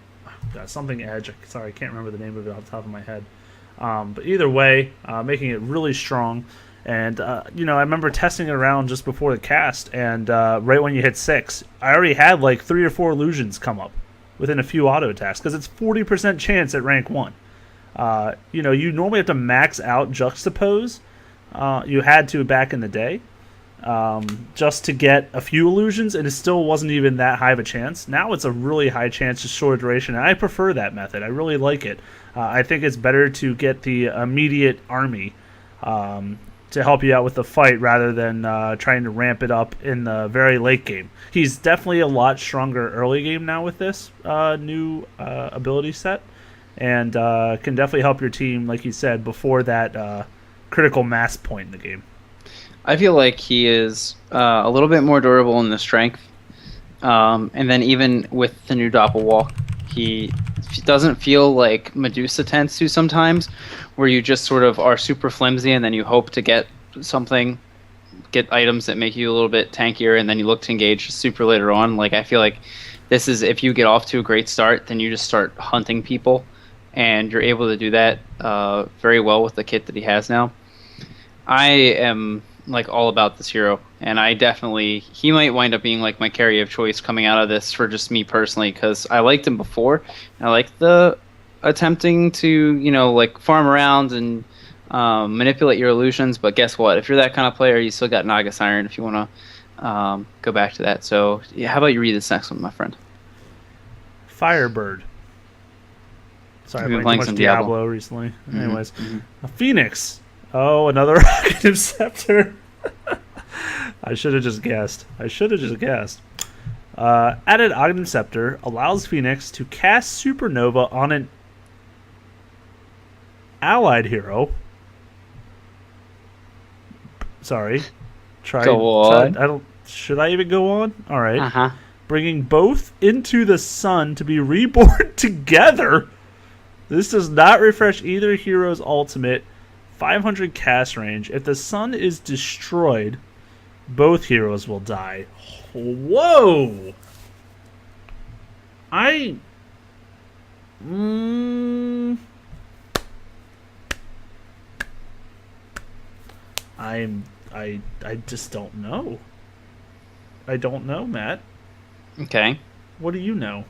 something Edge. Sorry, I can't remember the name of it off the top of my head. But either way, making it really strong. And, I remember testing it around just before the cast, and right when you hit 6, I already had like 3 or 4 illusions come up within a few auto attacks, because it's 40% chance at rank 1. You normally have to max out Juxtapose. You had to back in the day, just to get a few illusions, and it still wasn't even that high of a chance. Now it's a really high chance, just short duration, and I prefer that method. I really like it. I think it's better to get the immediate army to help you out with the fight rather than trying to ramp it up in the very late game. He's definitely a lot stronger early game now with this new ability set, and can definitely help your team, like you said, before that critical mass point in the game. I feel like he is a little bit more durable in the strength, and then even with the new Doppelwalk, he doesn't feel like Medusa tends to sometimes, where you just sort of are super flimsy and then you hope to get items that make you a little bit tankier, and then you look to engage super later on. Like, I feel like this is, if you get off to a great start, then you just start hunting people, and you're able to do that very well with the kit that he has now. I am like all about this hero, and he might wind up being like my carry of choice coming out of this for just me personally, because I liked him before. I like the attempting to like farm around and manipulate your illusions, but guess what? If you're that kind of player, you still got Naga Siren if you want to go back to that. So yeah, how about you read this next one, my friend? Firebird. Sorry, I've been playing too much Diablo recently. Anyways, a Phoenix. Oh, another Active Scepter. I should have just guessed. Added Ogden Scepter allows Phoenix to cast Supernova on an allied hero. Sorry. Go on. Should I even go on? All right. Uh-huh. Bringing both into the sun to be reborn together. This does not refresh either hero's ultimate. 500 cast range. If the sun is destroyed, both heroes will die. Whoa! I just don't know. I don't know, Matt. Okay. What do you know?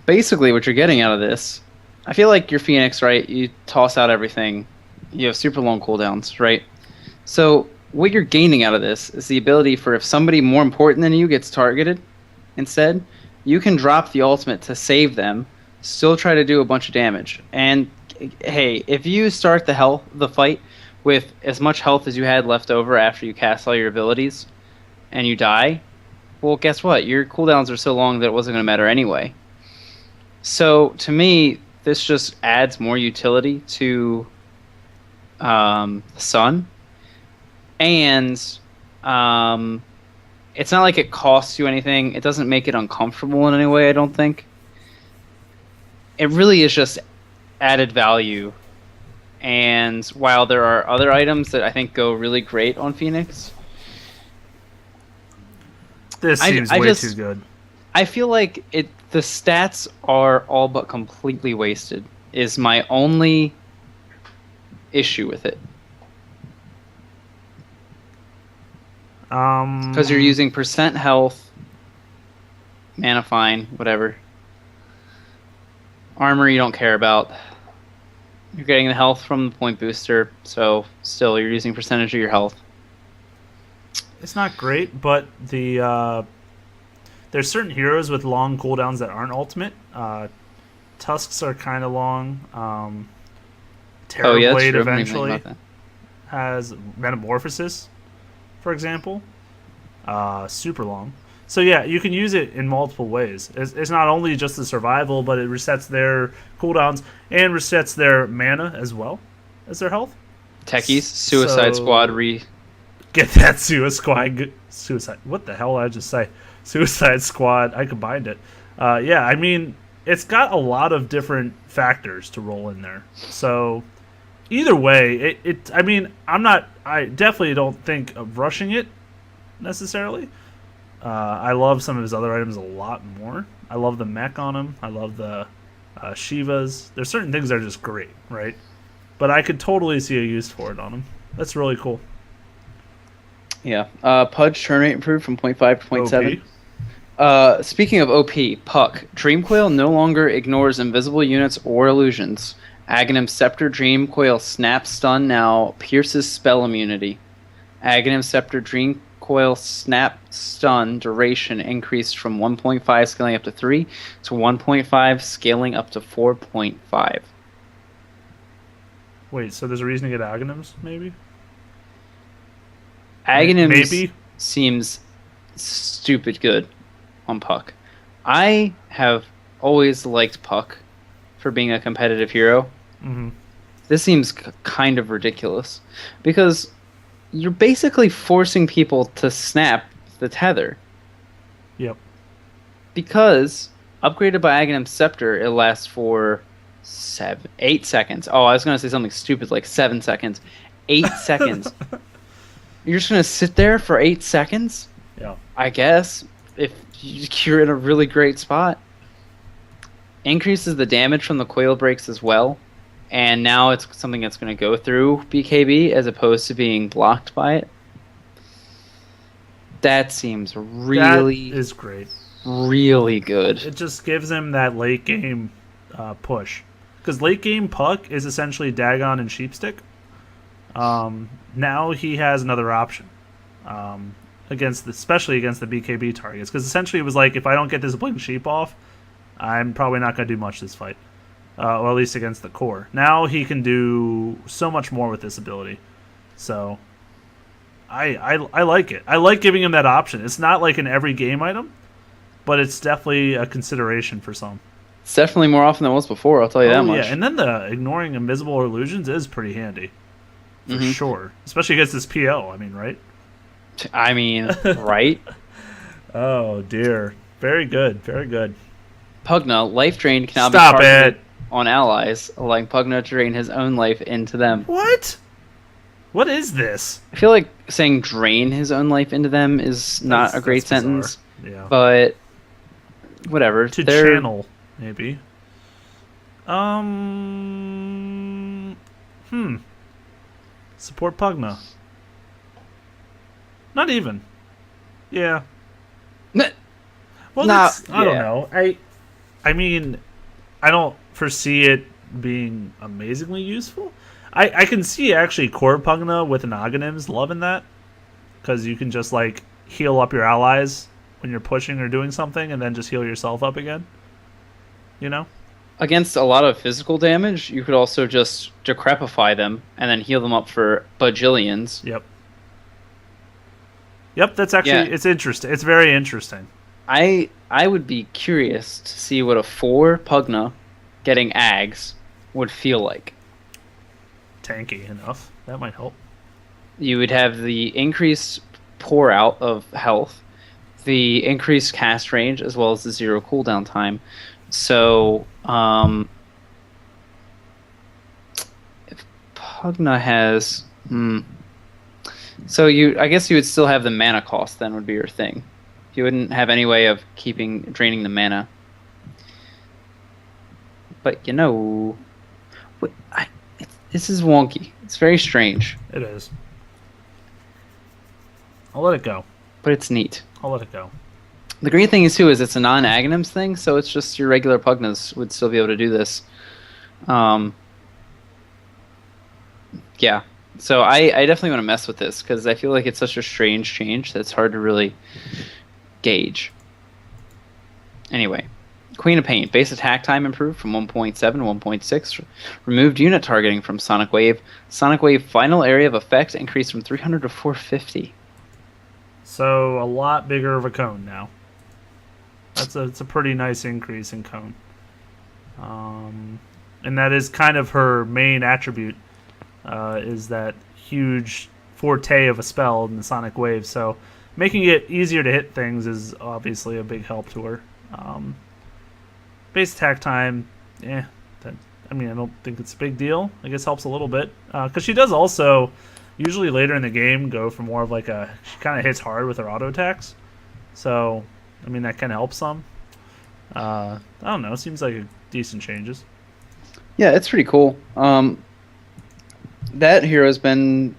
Basically, what you're getting out of this, I feel like your Phoenix, right? You toss out everything. You have super long cooldowns, right? So what you're gaining out of this is the ability for, if somebody more important than you gets targeted, instead, you can drop the ultimate to save them, still try to do a bunch of damage. And hey, if you start the fight with as much health as you had left over after you cast all your abilities, and you die, well, guess what? Your cooldowns are so long that it wasn't going to matter anyway. So to me, this just adds more utility to the sun, and it's not like it costs you anything. It doesn't make it uncomfortable in any way, I don't think. It really is just added value. And while there are other items that I think go really great on Phoenix, this seems way too good. I feel like the stats are all but completely wasted, is my only issue with it. Because you're using percent health, mana fine, whatever. Armor you don't care about. You're getting the health from the point booster, so still you're using percentage of your health. It's not great, but there's certain heroes with long cooldowns that aren't ultimate. Tusks are kind of long. Oh yeah, Terrorblade true. I didn't even think eventually about that. has Metamorphosis, for example. Super long. So yeah, you can use it in multiple ways. It's not only just the survival, but it resets their cooldowns and resets their mana as well as their health. Techies, Suicide So- Squad Get that Suicide. What the hell did I just say? Suicide Squad. I combined it. Yeah, I mean, it's got a lot of different factors to roll in there. So either way, I mean, I definitely don't think of rushing it necessarily. I love some of his other items a lot more. I love the mech on him. I love the Shivas. There's certain things that are just great, right? But I could totally see a use for it on him. That's really cool. Yeah. Pudge turn rate improved from 0.5 to 0.7. OP. Speaking of OP, Puck. Dreamcoil no longer ignores invisible units or illusions. Aghanim Scepter Dreamcoil Snap Stun now pierces spell immunity. Aghanim Scepter Dreamcoil Snap Stun duration increased from 1.5 scaling up to 3 to 1.5 scaling up to 4.5. Wait, so there's a reason to get Aghanims, maybe? Aghanim Maybe? seems stupid good on Puck. I have always liked Puck for being a competitive hero. Mm-hmm. This seems kind of ridiculous because you're basically forcing people to snap the tether. Yep. Because upgraded by Aghanim Scepter, it lasts for 8 seconds. Oh, I was gonna say something stupid like 7 seconds. 8 seconds. You're just gonna sit there for 8 seconds? Yeah. I guess if you're in a really great spot. Increases the damage from the coil breaks as well, and now it's something that's going to go through BKB as opposed to being blocked by it. That seems really, That is great. really good. It just gives him that late game push. Because late game Puck is essentially Dagon and Sheepstick. Now he has another option. Especially against the BKB targets. Because essentially it was like, if I don't get this Blink Sheep off, I'm probably not going to do much this fight. Or at least against the core. Now he can do so much more with this ability. So, I like it. I like giving him that option. It's not like an every game item, but it's definitely a consideration for some. It's definitely more often than it was before, I'll tell you that much. Yeah, and then the ignoring invisible or illusions is pretty handy. For Mhm. sure. Especially against this PL, I mean, right? I mean, right? Oh, dear. Very good. Very good. Pugna, life drain can now Stop be targeted it! on allies, allowing Pugna to drain his own life into them. What? What is this? I feel like saying drain his own life into them is not a great That's bizarre. sentence, Yeah. but whatever. To They're- channel, maybe. Support Pugna. Not even. Yeah. N- Well, Nah, I don't yeah. know. I mean, I don't foresee it being amazingly useful. I can see actually core Pugna with an Aghanims loving that, because you can just like heal up your allies when you're pushing or doing something, and then just heal yourself up again. You know? Against a lot of physical damage, you could also just decrepify them and then heal them up for bajillions. Yep. Yep, that's actually Yeah. it's interesting. It's very interesting. I would be curious to see what a 4 Pugna getting Ags would feel like. Tanky enough. That might help. You would have the increased pour out of health, the increased cast range, as well as the 0 cooldown time. So, if Pugna has, so I guess you would still have the mana cost. Then would be your thing. You wouldn't have any way of draining the mana. But this is wonky. It's very strange, It is. I'll let it go. but it's neat. I'll let it go. The great thing is too is it's a non-Aghanims thing, so it's just your regular Pugnas would still be able to do this. Yeah. So I definitely want to mess with this because I feel like it's such a strange change that it's hard to really gauge. Anyway, Queen of Pain. Base attack time improved from 1.7 to 1.6. Removed unit targeting from Sonic Wave. Sonic Wave final area of effect increased from 300 to 450. So a lot bigger of a cone now. It's a pretty nice increase in cone. And that is kind of her main attribute, is that huge forte of a spell in the Sonic Wave. So making it easier to hit things is obviously a big help to her. Base attack time, I don't think it's a big deal. I guess helps a little bit. Because she does also, usually later in the game, go for more of like she kind of hits hard with her auto attacks. So, that kind of helps some. I don't know. It seems like decent changes. Yeah, it's pretty cool. That hero's been,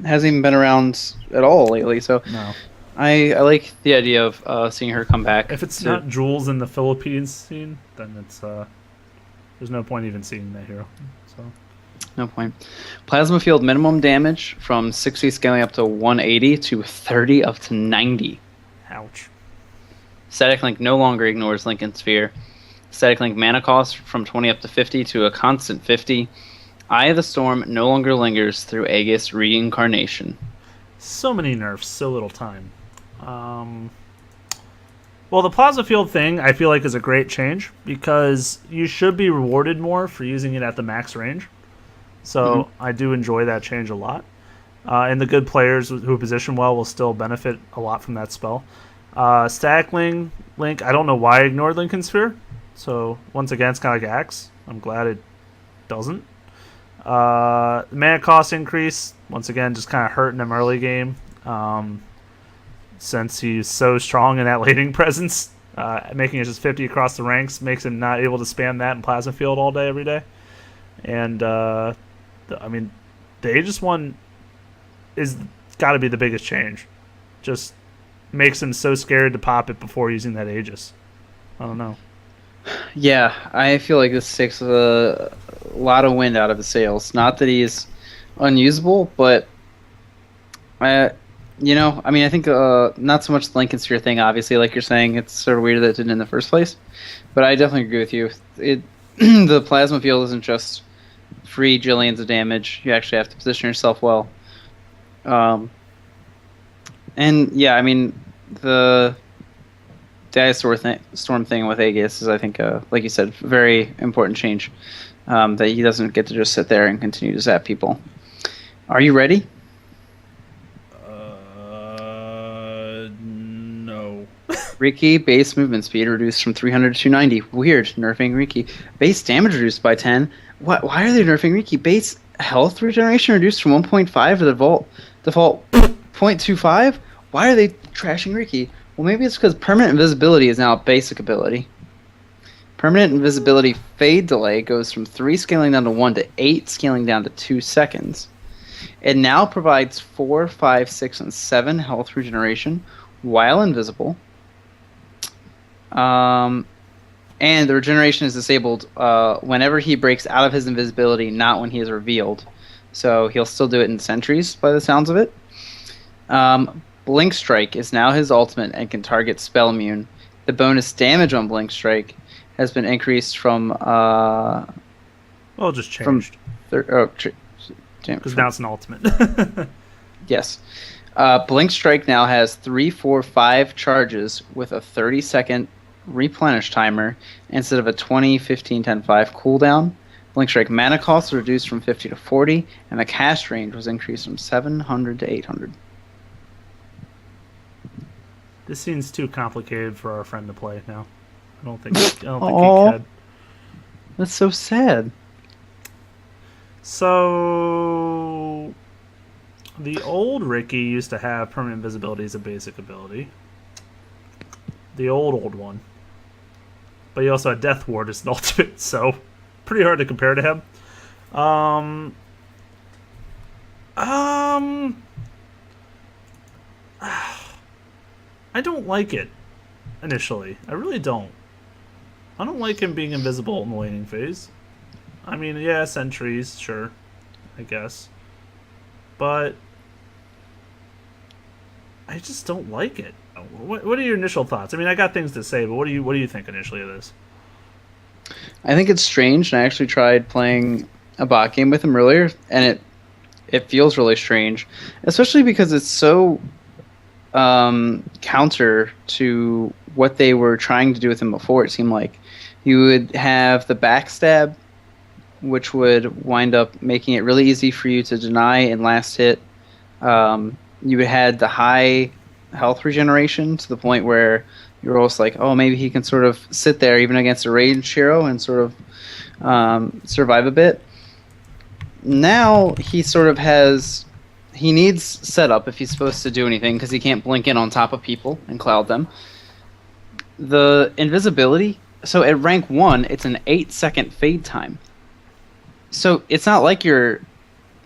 hasn't even been around at all lately, so... No. I like the idea of seeing her come back. If it's not Jules in the Philippines scene, then it's there's no point even seeing that hero. So no point. Plasma field minimum damage from 60 scaling up to 180 to 30 up to 90. Ouch. Static Link no longer ignores Lincoln Sphere. Static Link mana cost from 20 up to 50 to a constant 50. Eye of the Storm no longer lingers through Aegis Reincarnation. So many nerfs, so little time. Well, the plasma field thing I feel like is a great change because you should be rewarded more for using it at the max range. So I do enjoy that change a lot. And the good players who position well will still benefit a lot from that spell. Static Link, I don't know why I ignored Lincoln Sphere. So once again, it's kind of like Axe. I'm glad it doesn't. Mana cost increase, once again, just kind of hurting him early game. Since he's so strong in that laning presence, making it just 50 across the ranks makes him not able to spam that in Plasma Field all day, every day. And, the Aegis one is got to be the biggest change. Just makes him so scared to pop it before using that Aegis. I don't know. Yeah, I feel like this takes a lot of wind out of his sails. Not that he's unusable, but I think not so much the Lincoln Sphere thing. Obviously, like you're saying, it's sort of weird that it didn't in the first place. But I definitely agree with you. The plasma field isn't just free jillions of damage. You actually have to position yourself well. The Storm thing with Aegis is, I think, like you said, very important change. That he doesn't get to just sit there and continue to zap people. Are you ready? No. Riki, base movement speed reduced from 300 to 290. Weird, nerfing Riki. Base damage reduced by 10. Why are they nerfing Riki? Base health regeneration reduced from 1.5 to the default 0.25? Why are they trashing Riki? Well, maybe it's because permanent invisibility is now a basic ability. Permanent invisibility fade delay goes from 3 scaling down to 1 to 8 scaling down to 2 seconds. It now provides 4, 5, 6, and 7 health regeneration while invisible. And the regeneration is disabled whenever he breaks out of his invisibility, not when he is revealed. So he'll still do it in sentries by the sounds of it. Blink Strike is now his ultimate and can target spell immune. The bonus damage on Blink Strike has been increased from... just changed. Because now it's an ultimate. Yes. Blink Strike now has 3, 4, 5 charges with a 30-second replenish timer instead of a 20, 15, 10, 5 cooldown. Blink Strike mana cost was reduced from 50 to 40, and the cast range was increased from 700 to 800. This seems too complicated for our friend to play now. I don't think he could. That's so sad. So the old Riki used to have permanent invisibility as a basic ability. The old one. But he also had Death Ward as an ultimate, so pretty hard to compare to him. I don't like it initially. I really don't. I don't like him being invisible in the laning phase. I mean, yeah, sentries, sure, I guess. But I just don't like it. What are your initial thoughts? I mean, I got things to say, but what do you think initially of this? I think it's strange, and I actually tried playing a bot game with him earlier, and it feels really strange, especially because it's so counter to what they were trying to do with him before. It seemed like you would have the backstab, which would wind up making it really easy for you to deny in last hit. You had the high health regeneration to the point where you're almost like, oh, maybe he can sort of sit there even against a ranged hero and sort of survive a bit. Now he sort of he needs setup if he's supposed to do anything because he can't blink in on top of people and cloud them. The invisibility, so at rank 1, it's an 8-second fade time. So it's not like you're,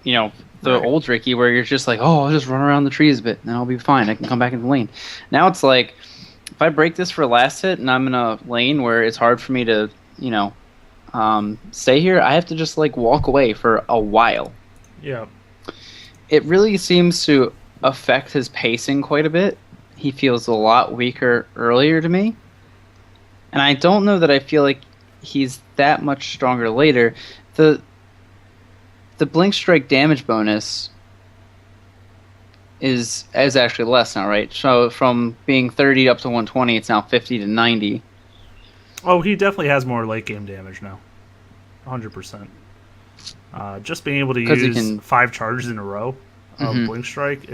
the old Ricky where you're just like, oh, I'll just run around the trees a bit and I'll be fine. I can come back in the lane. Now it's like, if I break this for last hit and I'm in a lane where it's hard for me to, stay here, I have to just like walk away for a while. Yeah. It really seems to affect his pacing quite a bit. He feels a lot weaker earlier to me. And I don't know that I feel like he's that much stronger later. The blink strike damage bonus is actually less now, right? So from being 30 up to 120, it's now 50 to 90. Oh, he definitely has more late game damage now. 100%. Just being able to use 5 charges in a row of blink strike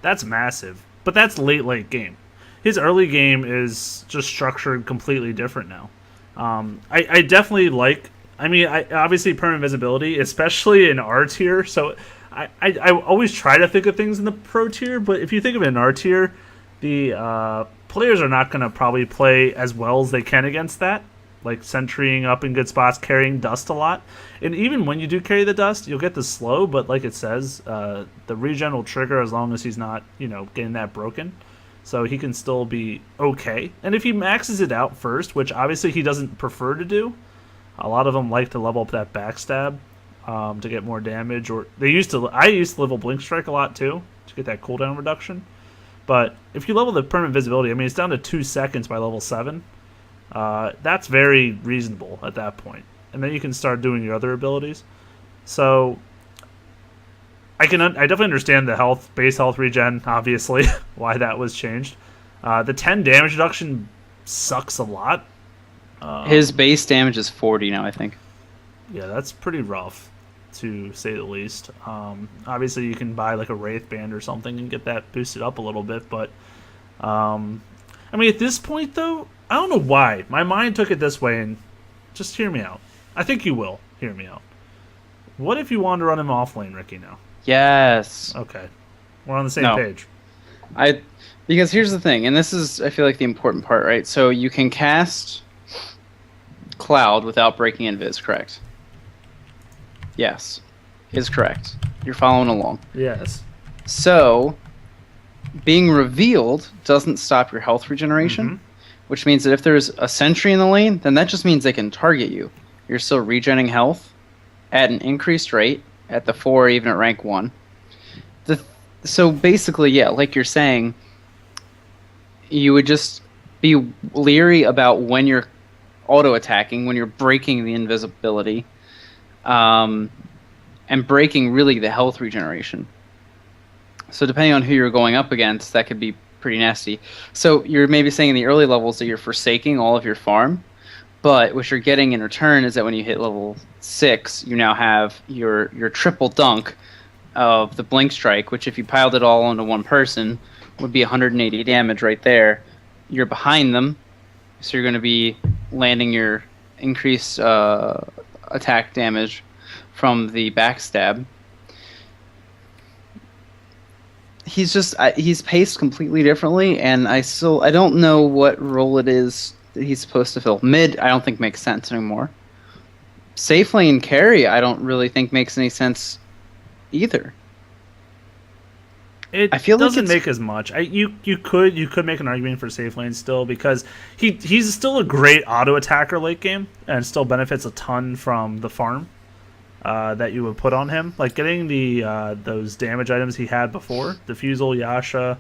that's massive. But that's late game. His early game is just structured completely different now. I definitely like. I mean, obviously permanent visibility, especially in R tier. So I always try to think of things in the pro tier, but if you think of it in R tier, the players are not going to probably play as well as they can against that. Like sentrying up in good spots, carrying dust a lot. And even when you do carry the dust, you'll get the slow, but like it says, the regen will trigger as long as he's not, getting that broken. So he can still be okay. And if he maxes it out first, which obviously he doesn't prefer to do, a lot of them like to level up that backstab to get more damage. Or I used to level Blink Strike a lot too to get that cooldown reduction. But if you level the permanent visibility, I mean, it's down to 2 seconds by level 7. That's very reasonable at that point. And then you can start doing your other abilities. So I definitely understand the base health regen, obviously, why that was changed. The 10 damage reduction sucks a lot. His base damage is 40 now, I think. Yeah, that's pretty rough, to say the least. Obviously, you can buy like a Wraith Band or something and get that boosted up a little bit. But, I mean, at this point, though, I don't know why. My mind took it this way, and just hear me out. I think you will hear me out. What if you want to run him off lane, Ricky, now? Yes. Okay. We're on the same page. Because here's the thing, and this is, I feel like, the important part, right? So you can cast Cloud without breaking invis, correct? Yes. Is correct. You're following along. Yes. So, being revealed doesn't stop your health regeneration, which means that if there's a sentry in the lane, then that just means they can target you. You're still regenerating health at an increased rate at the 4, even at rank 1. So basically, yeah, like you're saying, you would just be leery about when you're auto-attacking, when you're breaking the invisibility, and breaking really the health regeneration. So depending on who you're going up against, that could be pretty nasty. So you're maybe saying in the early levels that you're forsaking all of your farm, but what you're getting in return is that when you hit level 6, you now have your triple dunk of the Blink Strike, which if you piled it all onto one person, would be 180 damage right there. You're behind them, so you're going to be landing your increased attack damage from the backstab. He's paced completely differently, and I don't know what role it is that he's supposed to fill. Mid, I don't think makes sense anymore. Safe lane carry, I don't really think makes any sense either. I feel doesn't make as much. You could make an argument for safe lane still because he's still a great auto attacker late game and still benefits a ton from the farm. that you would put on him. Like getting the those damage items he had before, Diffusal, Yasha,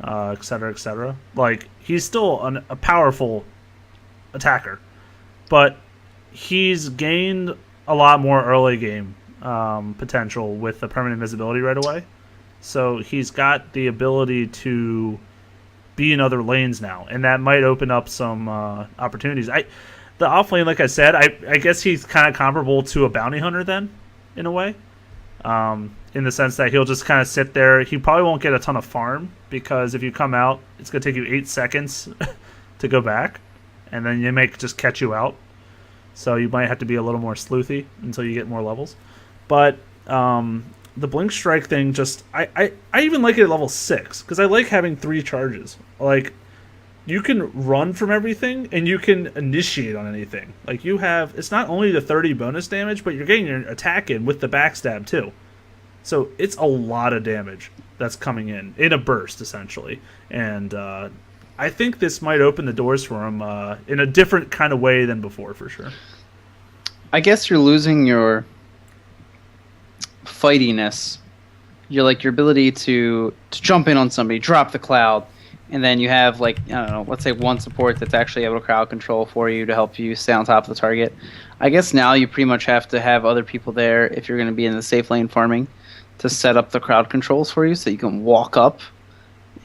etc., etc. Like he's still a powerful attacker, but he's gained a lot more early game potential with the permanent invisibility right away. So he's got the ability to be in other lanes now, and that might open up some opportunities. The off lane, like I said, I guess he's kind of comparable to a bounty hunter then, in a way, in the sense that he'll just kind of sit there. He probably won't get a ton of farm because if you come out, it's going to take you 8 seconds to go back, and then they may just catch you out. So you might have to be a little more sleuthy until you get more levels. But the Blink Strike thing, just I even like it at level 6 because I like having 3 charges. Like, you can run from everything and you can initiate on anything. Like, you have, it's not only the 30 bonus damage, but you're getting your attack in with the backstab too. So it's a lot of damage that's coming in a burst essentially. And I think this might open the doors for him in a different kind of way than before, for sure. I guess you're losing your fightiness. You're like your ability to jump in on somebody, drop the cloud, and then you have, like, I don't know, let's say one support that's actually able to crowd control for you to help you stay on top of the target. I guess now you pretty much have to have other people there if you're going to be in the safe lane farming to set up the crowd controls for you so you can walk up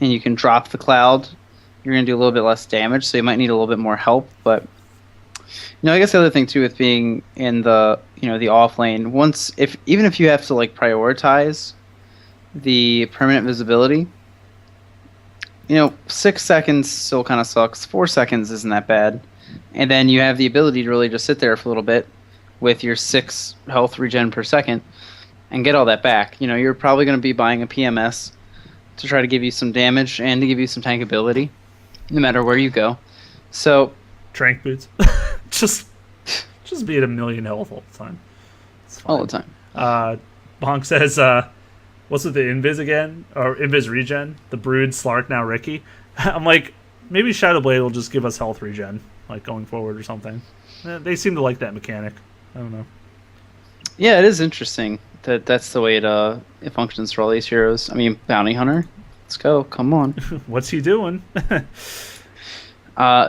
and you can drop the cloud. You're going to do a little bit less damage, so you might need a little bit more help. But, I guess the other thing, too, with being in the, the off lane, even if you have to, like, prioritize the permanent visibility, 6 seconds still kind of sucks. 4 seconds isn't that bad. And then you have the ability to really just sit there for a little bit with your 6 health regen per second and get all that back. You're probably going to be buying a PMS to try to give you some damage and to give you some tank ability, no matter where you go. So, Trank boots. just be at a million health all the time. All the time. Bonk says, what's with the Invis again? Or Invis regen? The Brood, Slark, now Ricky. I'm like, maybe Shadowblade will just give us health regen, like going forward or something. They seem to like that mechanic. I don't know. Yeah, it is interesting that that's the way it functions for all these heroes. I mean, Bounty Hunter, let's go. Come on. What's he doing?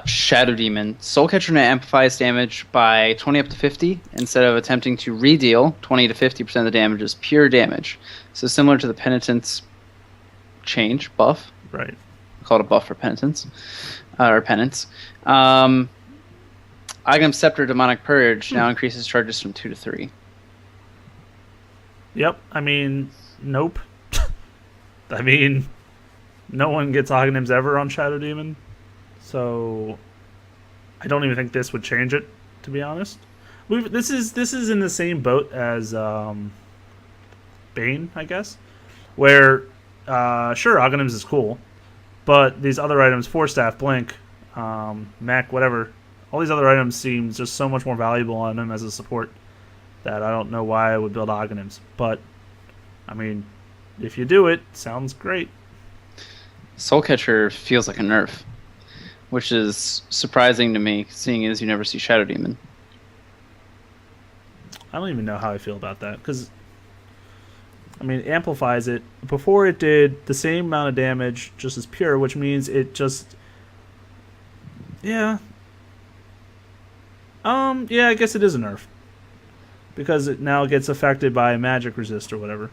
Shadow Demon. Soul Catcher now amplifies damage by 20 up to 50 instead of attempting to redeal 20 to 50% of the damage is pure damage. So similar to the Penitence change buff. Right. I call it a buff for Penitence. Or Penance. Aghanim Scepter Demonic Purge now increases charges from 2 to 3. Yep. I mean, nope. I mean, no one gets Aghanims ever on Shadow Demon. So I don't even think this would change it, to be honest. This is in the same boat as Bane, I guess, where sure, Aghanims is cool, but these other items, Force Staff, Blink, Mech, whatever, all these other items seem just so much more valuable on him as a support that I don't know why I would build Aghanims. But I mean, if you do it, sounds great. Soul Catcher feels like a nerf, which is surprising to me, seeing as you never see Shadow Demon. I don't even know how I feel about that, because, I mean, it amplifies it. Before it did the same amount of damage, just as pure, which means it just... Yeah. Yeah, I guess it is a nerf. Because it now gets affected by magic resist or whatever.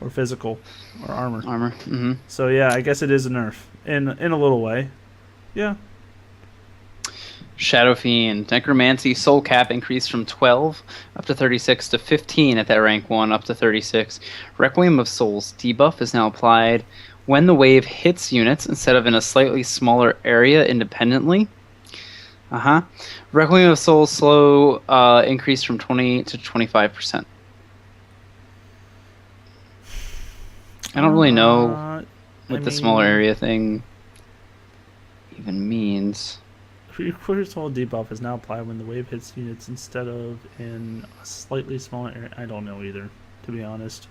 Or physical. Or armor. Armor. Mm-hmm. So yeah, I guess it is a nerf. In a little way. Yeah. Shadow Fiend. Necromancy soul cap increased from 12 up to 36 to 15 at that rank 1 up to 36. Requiem of Souls debuff is now applied when the wave hits units instead of in a slightly smaller area independently. Requiem of Souls slow increased from 20 to 25%. I don't really know what the smaller area thing even means. Clear Soul debuff is now applied when the wave hits units instead of in a slightly smaller area. I don't know either, to be honest.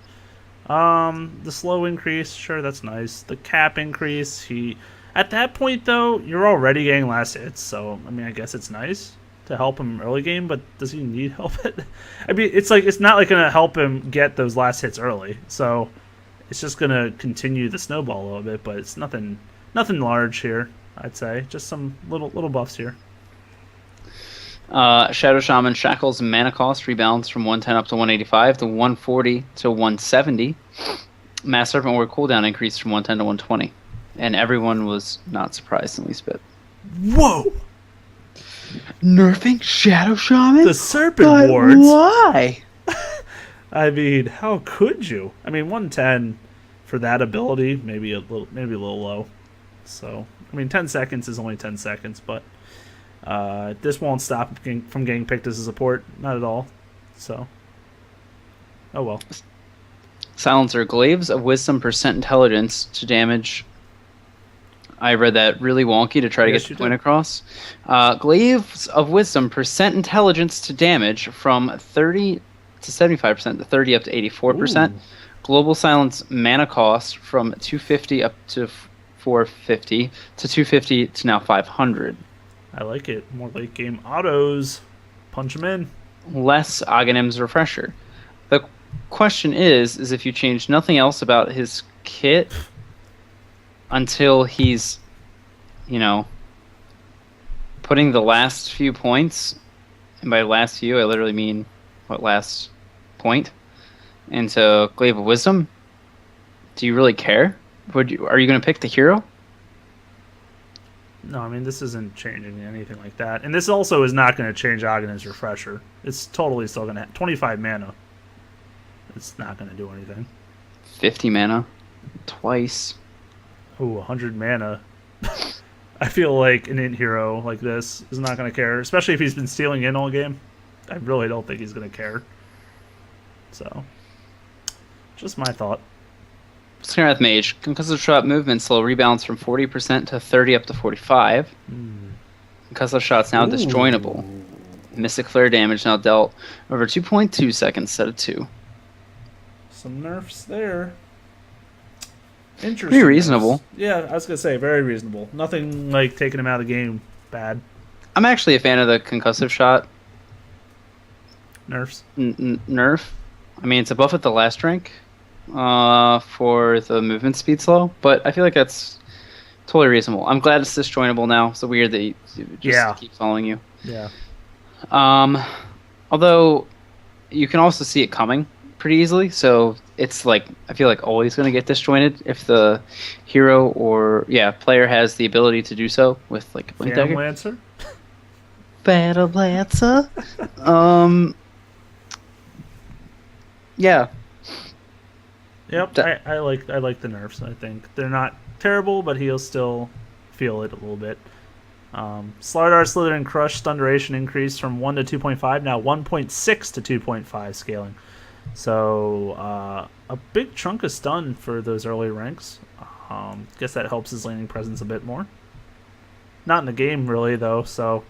The slow increase, sure, that's nice. The cap increase, at that point though, you're already getting last hits, so I mean, I guess it's nice. to help him early game, but does he need help? I mean, it's not like gonna help him get those last hits early, so it's just gonna continue the snowball a little bit, but it's nothing large here. I'd say just some little buffs here. Shadow Shaman Shackles mana cost rebalance from 110 up to 185 to 140 to 170. Mass Serpent Ward cooldown increased from 110 to 120. And everyone was not surprised in the least bit. Whoa! Nerfing Shadow Shaman? The Serpent but Wards? Why? I mean, how could you? I mean, 110 for that ability, maybe a little low. So, I mean, 10 seconds is only 10 seconds, but this won't stop from getting picked as a support. Not at all. So, oh well. Silencer Glaives of Wisdom % intelligence to damage. I read that really wonky to try to get the point across. Glaives of Wisdom % intelligence to damage from 30 to 75% to 30 up to 84%. Ooh. Global Silence mana cost from 250 up to 450 to 250 to now 500. I like it. More late game autos. Punch them in. Less Aghanim's Refresher. The question is if you change nothing else about his kit until he's, putting the last few points, and by last few I literally mean last point, into Glaive of Wisdom, do you really care? Are you going to pick the hero? No, I mean, this isn't changing anything like that. And this also is not going to change Aghanim's Refresher. It's totally still going to have 25 mana. It's not going to do anything. 50 mana. Twice. Ooh, 100 mana. I feel like an int hero like this is not going to care, especially if he's been stealing in all game. I really don't think he's going to care. So, just my thought. Snareth Mage. Concussive Shot movement slow rebalance from 40% to 30 up to 45. Concussive Shot's now disjointable. Mystic Flare damage now dealt over 2.2 seconds instead of 2. Some nerfs there. Interesting. Pretty reasonable. Yeah, I was going to say, very reasonable. Nothing like taking him out of the game bad. I'm actually a fan of the Concussive Shot. Nerfs? Nerf. I mean, it's a buff at the last rank for the movement speed slow, but I feel like that's totally reasonable. I'm glad it's disjointable now. It's weird that it just keeps following you. Yeah. Although you can also see it coming pretty easily, so it's like I feel like always going to get disjointed if the hero or player has the ability to do so with like a Blink Dagger. Lancer? Battle Lancer. Yeah. Yep, I like the nerfs. I think they're not terrible, but he'll still feel it a little bit. Slardar, Slither, and Crush stun duration increased from 1 to 2.5, now 1.6 to 2.5 scaling. So a big chunk of stun for those early ranks. Guess that helps his laning presence a bit more. Not in the game really though. So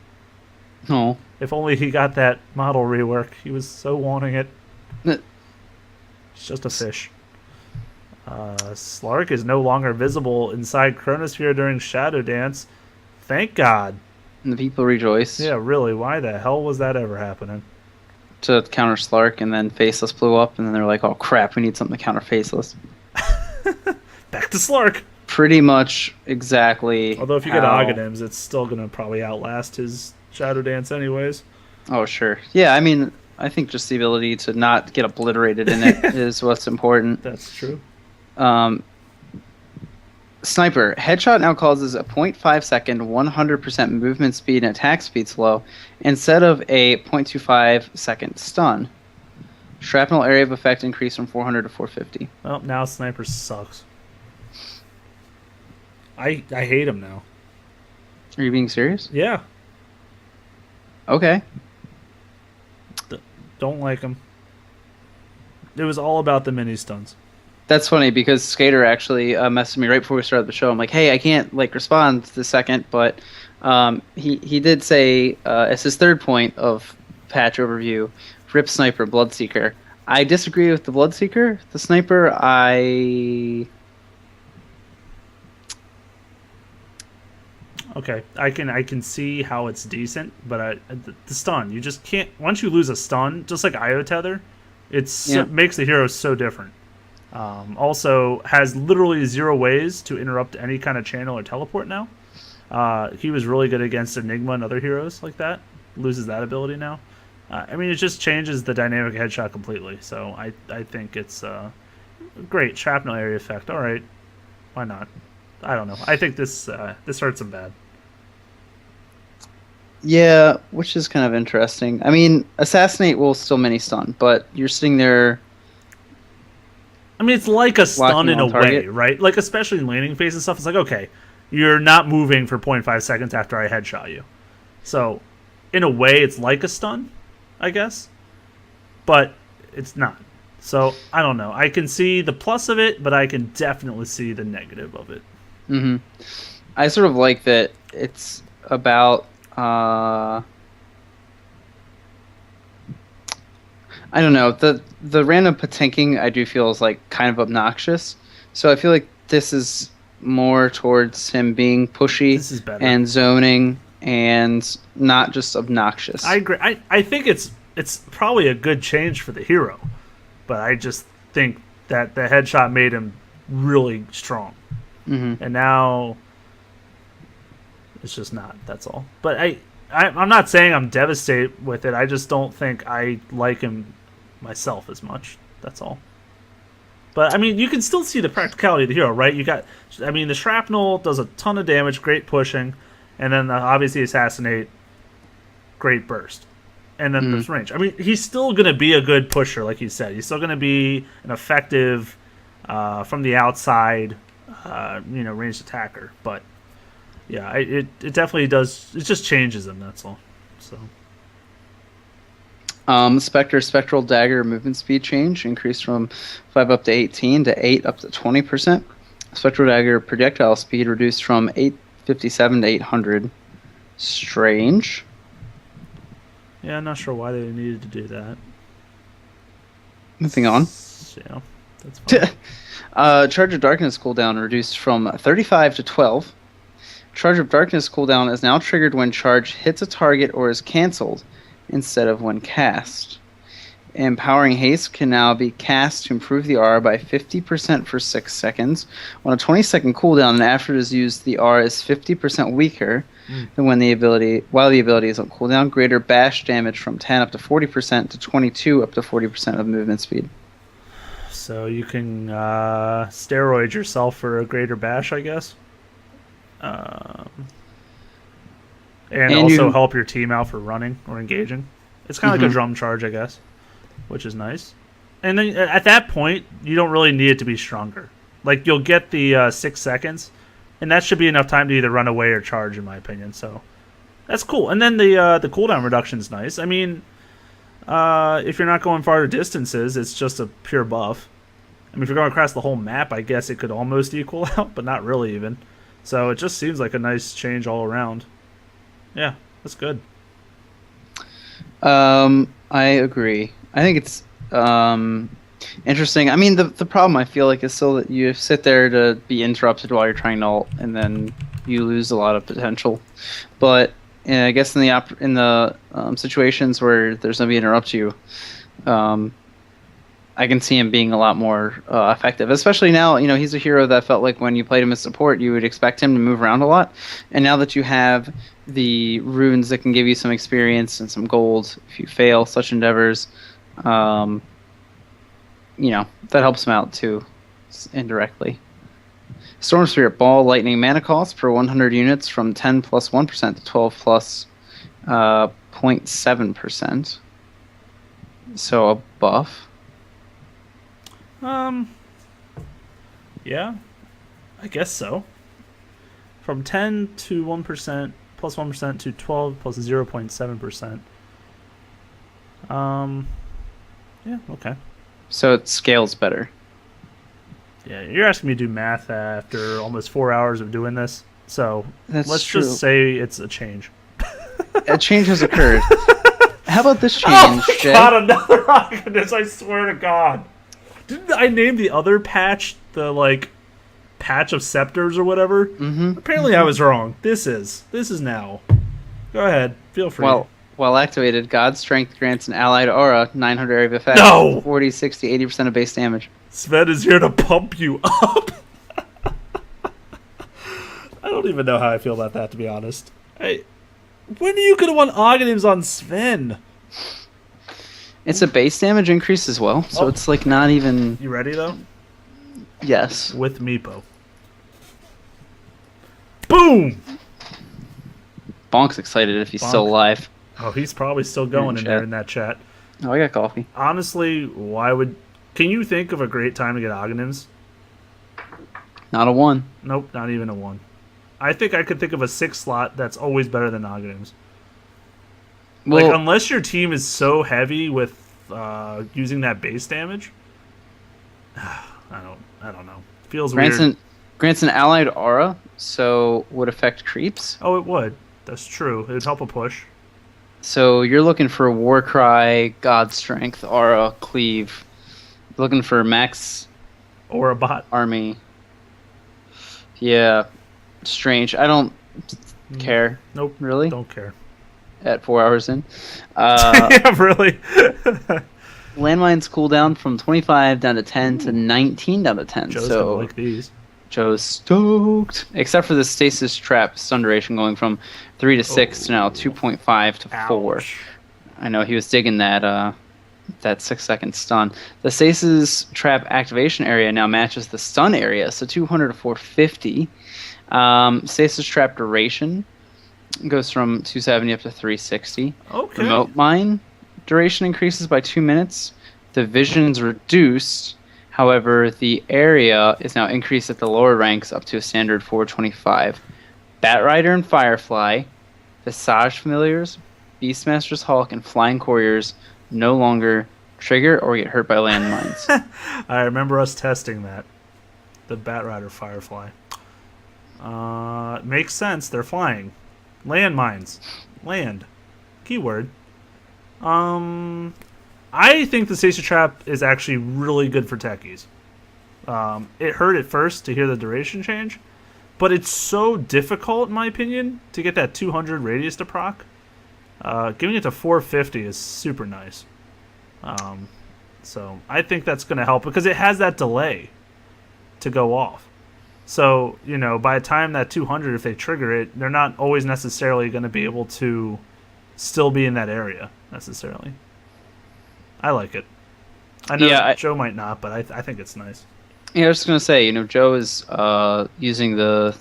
no. If only he got that model rework. He was so wanting it. It's just a fish. Slark is no longer visible inside Chronosphere during Shadow Dance. Thank God. And the people rejoice. Yeah, really. Why the hell was that ever happening? To counter Slark, and then Faceless blew up, and then they're like, oh crap, we need something to counter Faceless. Back to Slark. Pretty much exactly. Although if you get Aghanims, it's still going to probably outlast his Shadow Dance anyways. Oh, sure. Yeah, I mean, I think just the ability to not get obliterated in it is what's important. That's true. Sniper. Headshot now causes a 0.5 second 100% movement speed and attack speed slow instead of a 0.25 second stun. Shrapnel area of effect increased from 400 to 450. Well, now Sniper sucks. I hate him now. Are you being serious? Yeah. Okay. Don't like him. It was all about the mini stuns. That's funny because Skater actually messaged me right before we started the show. I'm like, hey, I can't respond this second, but he did say as his third point of patch overview, Rip Sniper, Bloodseeker. I disagree with the Bloodseeker. The Sniper, Okay, I can see how it's decent, but the stun, you just can't. Once you lose a stun, just like IO tether, makes the hero so different. Also has literally 0 ways to interrupt any kind of channel or teleport now. He was really good against Enigma and other heroes like that. Loses that ability now. I mean, it just changes the dynamic headshot completely. So I think it's great shrapnel area effect. All right, why not? I don't know. I think this hurts him bad. Yeah, which is kind of interesting. I mean, Assassinate will still mini stun, but you're sitting there. I mean, it's like a stun in a target. way, right? Like, especially in laning phase and stuff. It's like, okay, you're not moving for 0.5 seconds after I headshot you. So, in a way, it's like a stun, I guess. But it's not. So, I don't know. I can see the plus of it, but I can definitely see the negative of it. Mm-hmm. I sort of like that it's about... I don't know. The random patinking I do feel is like kind of obnoxious. So I feel like this is more towards him being pushy and zoning and not just obnoxious. I agree. I think it's probably a good change for the hero, but I just think that the headshot made him really strong. Mm-hmm. And now it's just not. That's all. But I'm not saying I'm devastated with it. I just don't think I like him myself as much. That's all. But I mean, you can still see the practicality of the hero, right? The shrapnel does a ton of damage, great pushing, and then obviously assassinate, great burst, and then there's range. I mean, he's still gonna be a good pusher, like you said. He's still gonna be an effective from the outside, ranged attacker. But yeah, it definitely does. It just changes him. That's all. So. Spectral Dagger movement speed change increased from 5 up to 18 to 8 up to 20%. Spectral Dagger projectile speed reduced from 857 to 800. Strange. Yeah, I'm not sure why they needed to do that. Moving on. Yeah, that's fine. Charge of Darkness cooldown reduced from 35 to 12. Charge of Darkness cooldown is now triggered when charge hits a target or is cancelled, instead of when cast. Empowering Haste can now be cast to improve the R by 50% for 6 seconds. On a 20-second cooldown, and after it is used, the R is 50% weaker than while the ability is on cooldown. Greater bash damage from 10 up to 40% to 22 up to 40% of movement speed. So you can steroid yourself for a greater bash, I guess. And also help your team out for running or engaging. It's kind of like a drum charge, I guess, which is nice. And then at that point, you don't really need it to be stronger. Like, you'll get the 6 seconds, and that should be enough time to either run away or charge, in my opinion. So that's cool. And then the cooldown reduction is nice. I mean, if you're not going farther distances, it's just a pure buff. I mean, if you're going across the whole map, I guess it could almost equal out, but not really even. So it just seems like a nice change all around. Yeah, that's good. I agree. I think it's interesting. I mean, the problem I feel like is still that you sit there to be interrupted while you're trying to ult, and then you lose a lot of potential. But I guess in the situations where there's nobody to interrupt you, I can see him being a lot more effective. Especially now, he's a hero that felt like when you played him as support, you would expect him to move around a lot. And now that you have the runes that can give you some experience and some gold if you fail such endeavors, that helps him out too, indirectly. Storm Spirit Ball Lightning mana cost per 100 units from 10 plus 1% to 12 plus 0.7%. So a buff. Yeah, I guess so. From 10 to 1% plus 1% to 12 plus 0.7%. Yeah, okay. So it scales better. Yeah, you're asking me to do math after almost 4 hours of doing this. So let's true. just say it's a change. A change has occurred. How about this change, Oh, Jay? God, another rocketness, I swear to God. Didn't I name the other patch the, patch of scepters or whatever. Mm-hmm. Apparently, I was wrong. This is now. Go ahead, feel free. Well, while activated, God's Strength grants an allied aura 900 area of effect. No! 40, 60, 80% of base damage. Sven is here to pump you up. I don't even know how I feel about that, to be honest. Hey, when are you gonna want Oghanims on Sven? It's a base damage increase as well, so it's like not even. You ready though? Yes. With Meepo. Boom! Bonk's excited if he's Bonk. still alive. Oh, he's probably still going in there in that chat. Oh, I got coffee. Honestly, why would... Can you think of a great time to get Oghanims? Not a 1. Nope, not even a 1. I think I could think of a 6 slot that's always better than Oghanims. Well, Like, unless your team is so heavy with using that base damage, I don't know. Feels weird. Grants an allied aura, so would affect creeps. Oh, it would. That's true. It would help a push. So you're looking for Warcry, God Strength, aura, cleave. Looking for max Or a bot. army. Yeah, strange. I don't care. Nope. Really? Don't care. At 4 hours in. Yeah, really. Landmines cool down from 25 down to 10 to 19 down to 10. Joe's so gonna like these. Joe's stoked. Except for the stasis trap stun duration going from 3 to 6 to now 2.5 to 4. Ouch. I know he was digging that 6-second stun. The stasis trap activation area now matches the stun area, so 200 to 450. Stasis trap duration goes from 270 up to 360. Okay. Remote mine duration increases by 2 minutes. The vision's reduced. However, the area is now increased at the lower ranks up to a standard 425. Batrider and Firefly, Visage Familiars, Beastmaster's Hulk, and Flying Couriers no longer trigger or get hurt by landmines. I remember us testing that. The Batrider Firefly. Makes sense. They're flying. Landmines. Land. Keyword. I think the Stasis Trap is actually really good for techies. It hurt at first to hear the duration change, but it's so difficult, in my opinion, to get that 200 radius to proc. Giving it to 450 is super nice. So I think that's going to help because it has that delay to go off. So, you know, by the time that 200, if they trigger it, they're not always necessarily going to be able to still be in that area, necessarily. I like it. I know Joe might not, but I think it's nice. Yeah, I was just going to say, you know, Joe is using the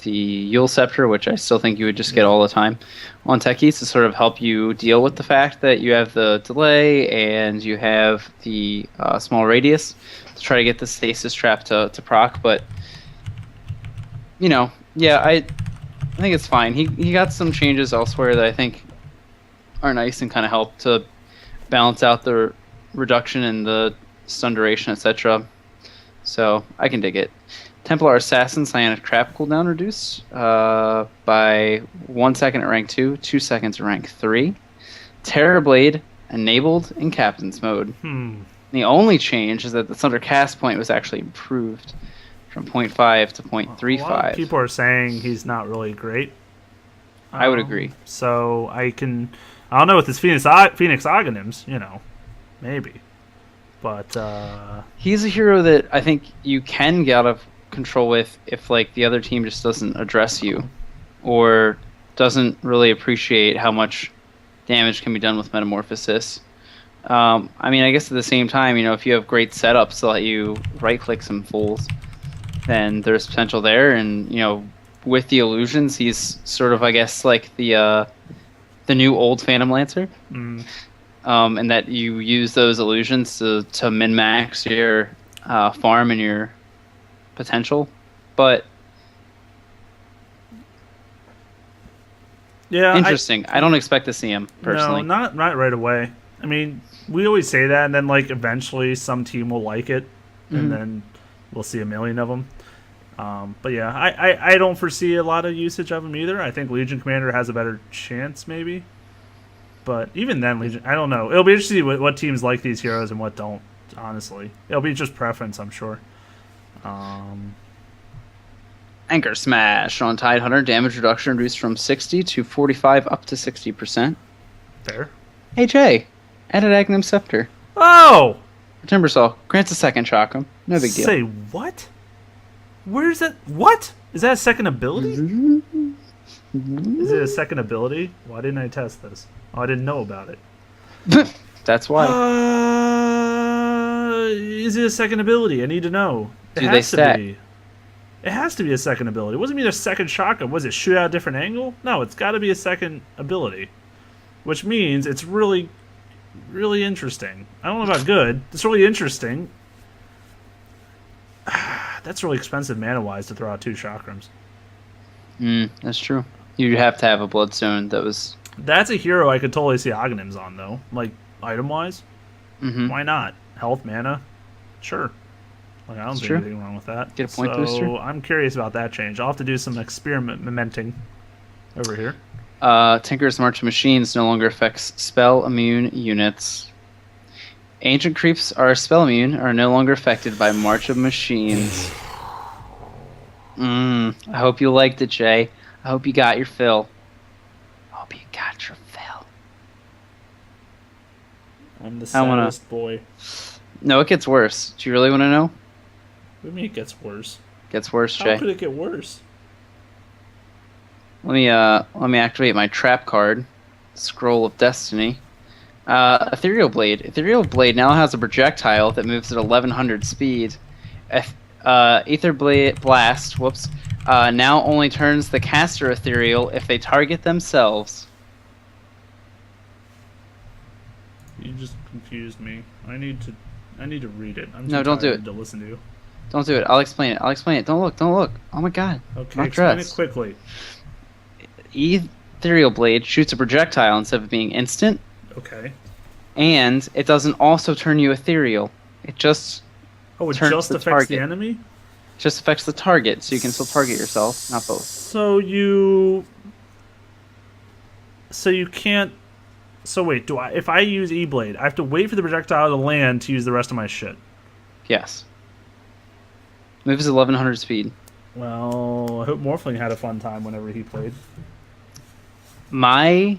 Yule Scepter, which I still think you would just get all the time on techies to sort of help you deal with the fact that you have the delay and you have the small radius to try to get the stasis trap to proc. But, you know, yeah, I think it's fine. He got some changes elsewhere that I think are nice and kind of help to balance out the reduction in the stun duration, etc. So I can dig it. Templar Assassin Psionic Trap cooldown reduced by 1 second at rank 2, 2 seconds at rank 3. Terrorblade enabled in Captain's mode. The only change is that the Thunder cast point was actually improved from 0.5 to 0.35. A lot of people are saying he's not really great. I would agree. So I don't know with this Phoenix Oghanims, you know, maybe. But he's a hero that I think you can get out of control with if like the other team just doesn't address you or doesn't really appreciate how much damage can be done with Metamorphosis. I mean, I guess at the same time, you know, if you have great setups to let you right-click some fools, then there's potential there. And, you know, with the illusions, he's sort of, I guess, like the new old Phantom Lancer. And that you use those illusions to min-max your farm and your potential. But yeah, interesting. I don't expect to see him personally. No, not right away. I mean, we always say that, and then like eventually some team will like it, and then we'll see a million of them. But yeah, I don't foresee a lot of usage of him either. I think Legion Commander has a better chance, maybe. But even then, Legion, I don't know. It'll be interesting to see what teams like these heroes and what don't, honestly. It'll be just preference, I'm sure. Anchor Smash on Tide Hunter. Damage reduction reduced from 60 to 45 up to 60%. There. Hey Jay, added Agnum Scepter. Oh! Timbersaw grants a second chakram. No big deal. Say what? Where's that? What? Is that a second ability? Is it a second ability? Why didn't I test this? Oh, I didn't know about it. That's why. Is it a second ability? I need to know. Do they stack? It has to be a second ability. What does it mean a second shotgun? Was it shoot out a different angle? No, it's got to be a second ability. Which means it's really, really interesting. I don't know about good. It's really interesting. That's really expensive mana-wise to throw out 2 chakrams. That's true. You'd have to have a Bloodstone that was... That's a hero I could totally see Oghanims on, though. Like, item-wise. Why not? Health, mana? Sure. Like, I don't see anything wrong with that. Get a point booster. So I'm curious about that change. I'll have to do some experimenting over here. Tinker's March of Machines no longer affects spell immune units. Ancient Creeps are spell immune, are no longer affected by March of Machines. I hope you liked it, Jay. I hope you got your fill. I hope you got your fill. I'm the saddest boy. No, it gets worse. Do you really want to know? What do you mean it gets worse? Gets worse, Jay. How could it get worse? Let me activate my trap card. Scroll of Destiny. Ethereal Blade. Ethereal Blade now has a projectile that moves at 1100 speed. Ether Blast, now only turns the caster ethereal if they target themselves. You just confused me. I need to read it. I'm No, don't do it. to listen to you. Don't do it. I'll explain it. Don't look. Oh my god. Okay, explain it quickly. Ethereal Blade shoots a projectile instead of being instant. Okay. And it doesn't also turn you ethereal. It just it turns just the affects target. the enemy? It just affects the target, so you can still target yourself, not both. So you can't. So wait, if I use E-Blade, I have to wait for the projectile to land to use the rest of my shit? Yes. Moves 1100 speed. Well, I hope Morphling had a fun time whenever he played. My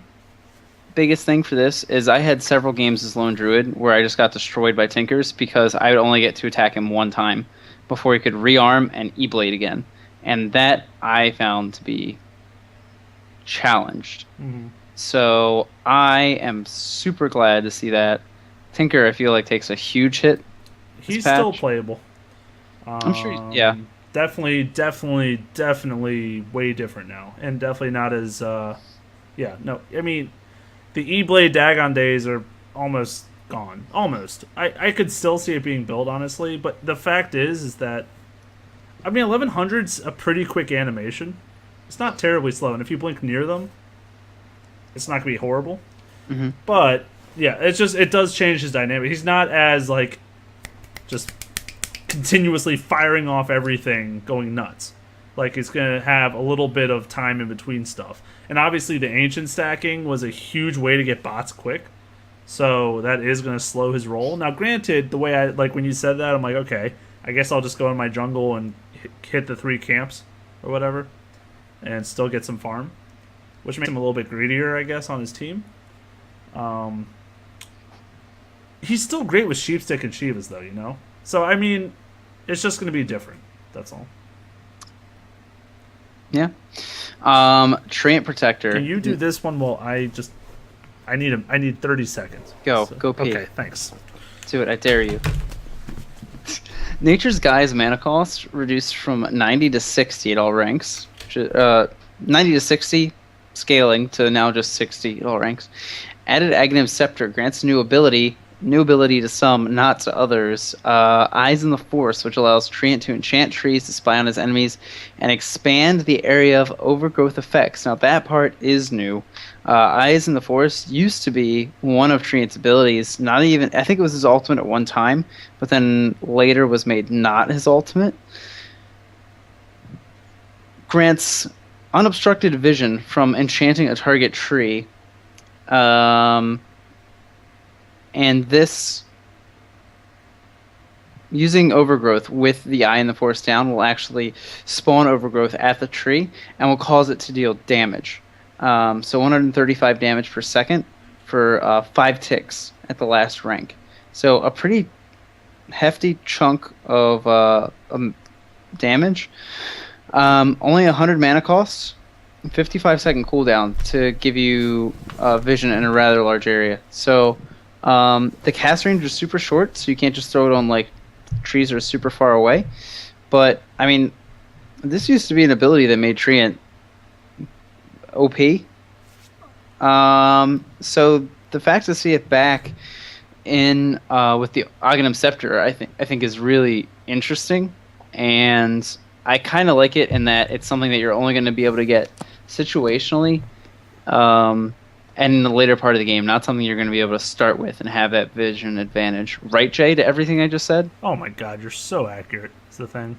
biggest thing for this is I had several games as Lone Druid where I just got destroyed by Tinkers because I would only get to attack him one time before he could rearm and E-Blade again. And that I found to be challenged. So I am super glad to see that. Tinker, I feel like, takes a huge hit. He's still playable. I'm sure, yeah. Definitely way different now. And definitely not as, I mean, the E-Blade Dagon days are almost gone. Almost. I could still see it being built, honestly, but the fact is that, I mean, 1100's a pretty quick animation. It's not terribly slow, and if you blink near them, it's not going to be horrible. But, yeah, it does change his dynamic. He's not as, like, just continuously firing off everything, going nuts. Like, it's going to have a little bit of time in between stuff. And obviously the ancient stacking was a huge way to get bots quick. So that is going to slow his roll. Now, granted, the way when you said that, I'm like, okay, I guess I'll just go in my jungle and hit the 3 camps or whatever and still get some farm, which makes him a little bit greedier, I guess, on his team. He's still great with Sheepstick and Shivas, though, you know? So, I mean, it's just going to be different. That's all. Yeah. Treant Protector. Can you do this one while I need 30 seconds. Go pee. Okay, thanks. Do it, I dare you. Nature's Guy's mana cost reduced from 90 to 60 at all ranks. 90 to 60, scaling to now just 60 at all ranks. Added Aghanim Scepter grants new ability to some, not to others. Eyes in the Force, which allows Treant to enchant trees to spy on his enemies and expand the area of overgrowth effects. Now that part is new. Eyes in the Force used to be one of Treant's abilities. Not even, I think it was his ultimate at one time, but then later was made not his ultimate. Grants unobstructed vision from enchanting a target tree. And this using overgrowth with the eye and the force down will actually spawn overgrowth at the tree and will cause it to deal damage. So 135 damage per second for 5 ticks at the last rank. So a pretty hefty chunk of damage. Only 100 mana costs, 55-second cooldown to give you vision in a rather large area. So the cast range is super short, so you can't just throw it on like trees that are super far away. But I mean, this used to be an ability that made Treant OP. So the fact to see it back in with the Aghanim Scepter, I think is really interesting, and I kind of like it in that it's something that you're only going to be able to get situationally, and in the later part of the game, not something you're going to be able to start with and have that vision advantage. Right, Jay, to everything I just said? Oh my god, you're so accurate. It's the thing.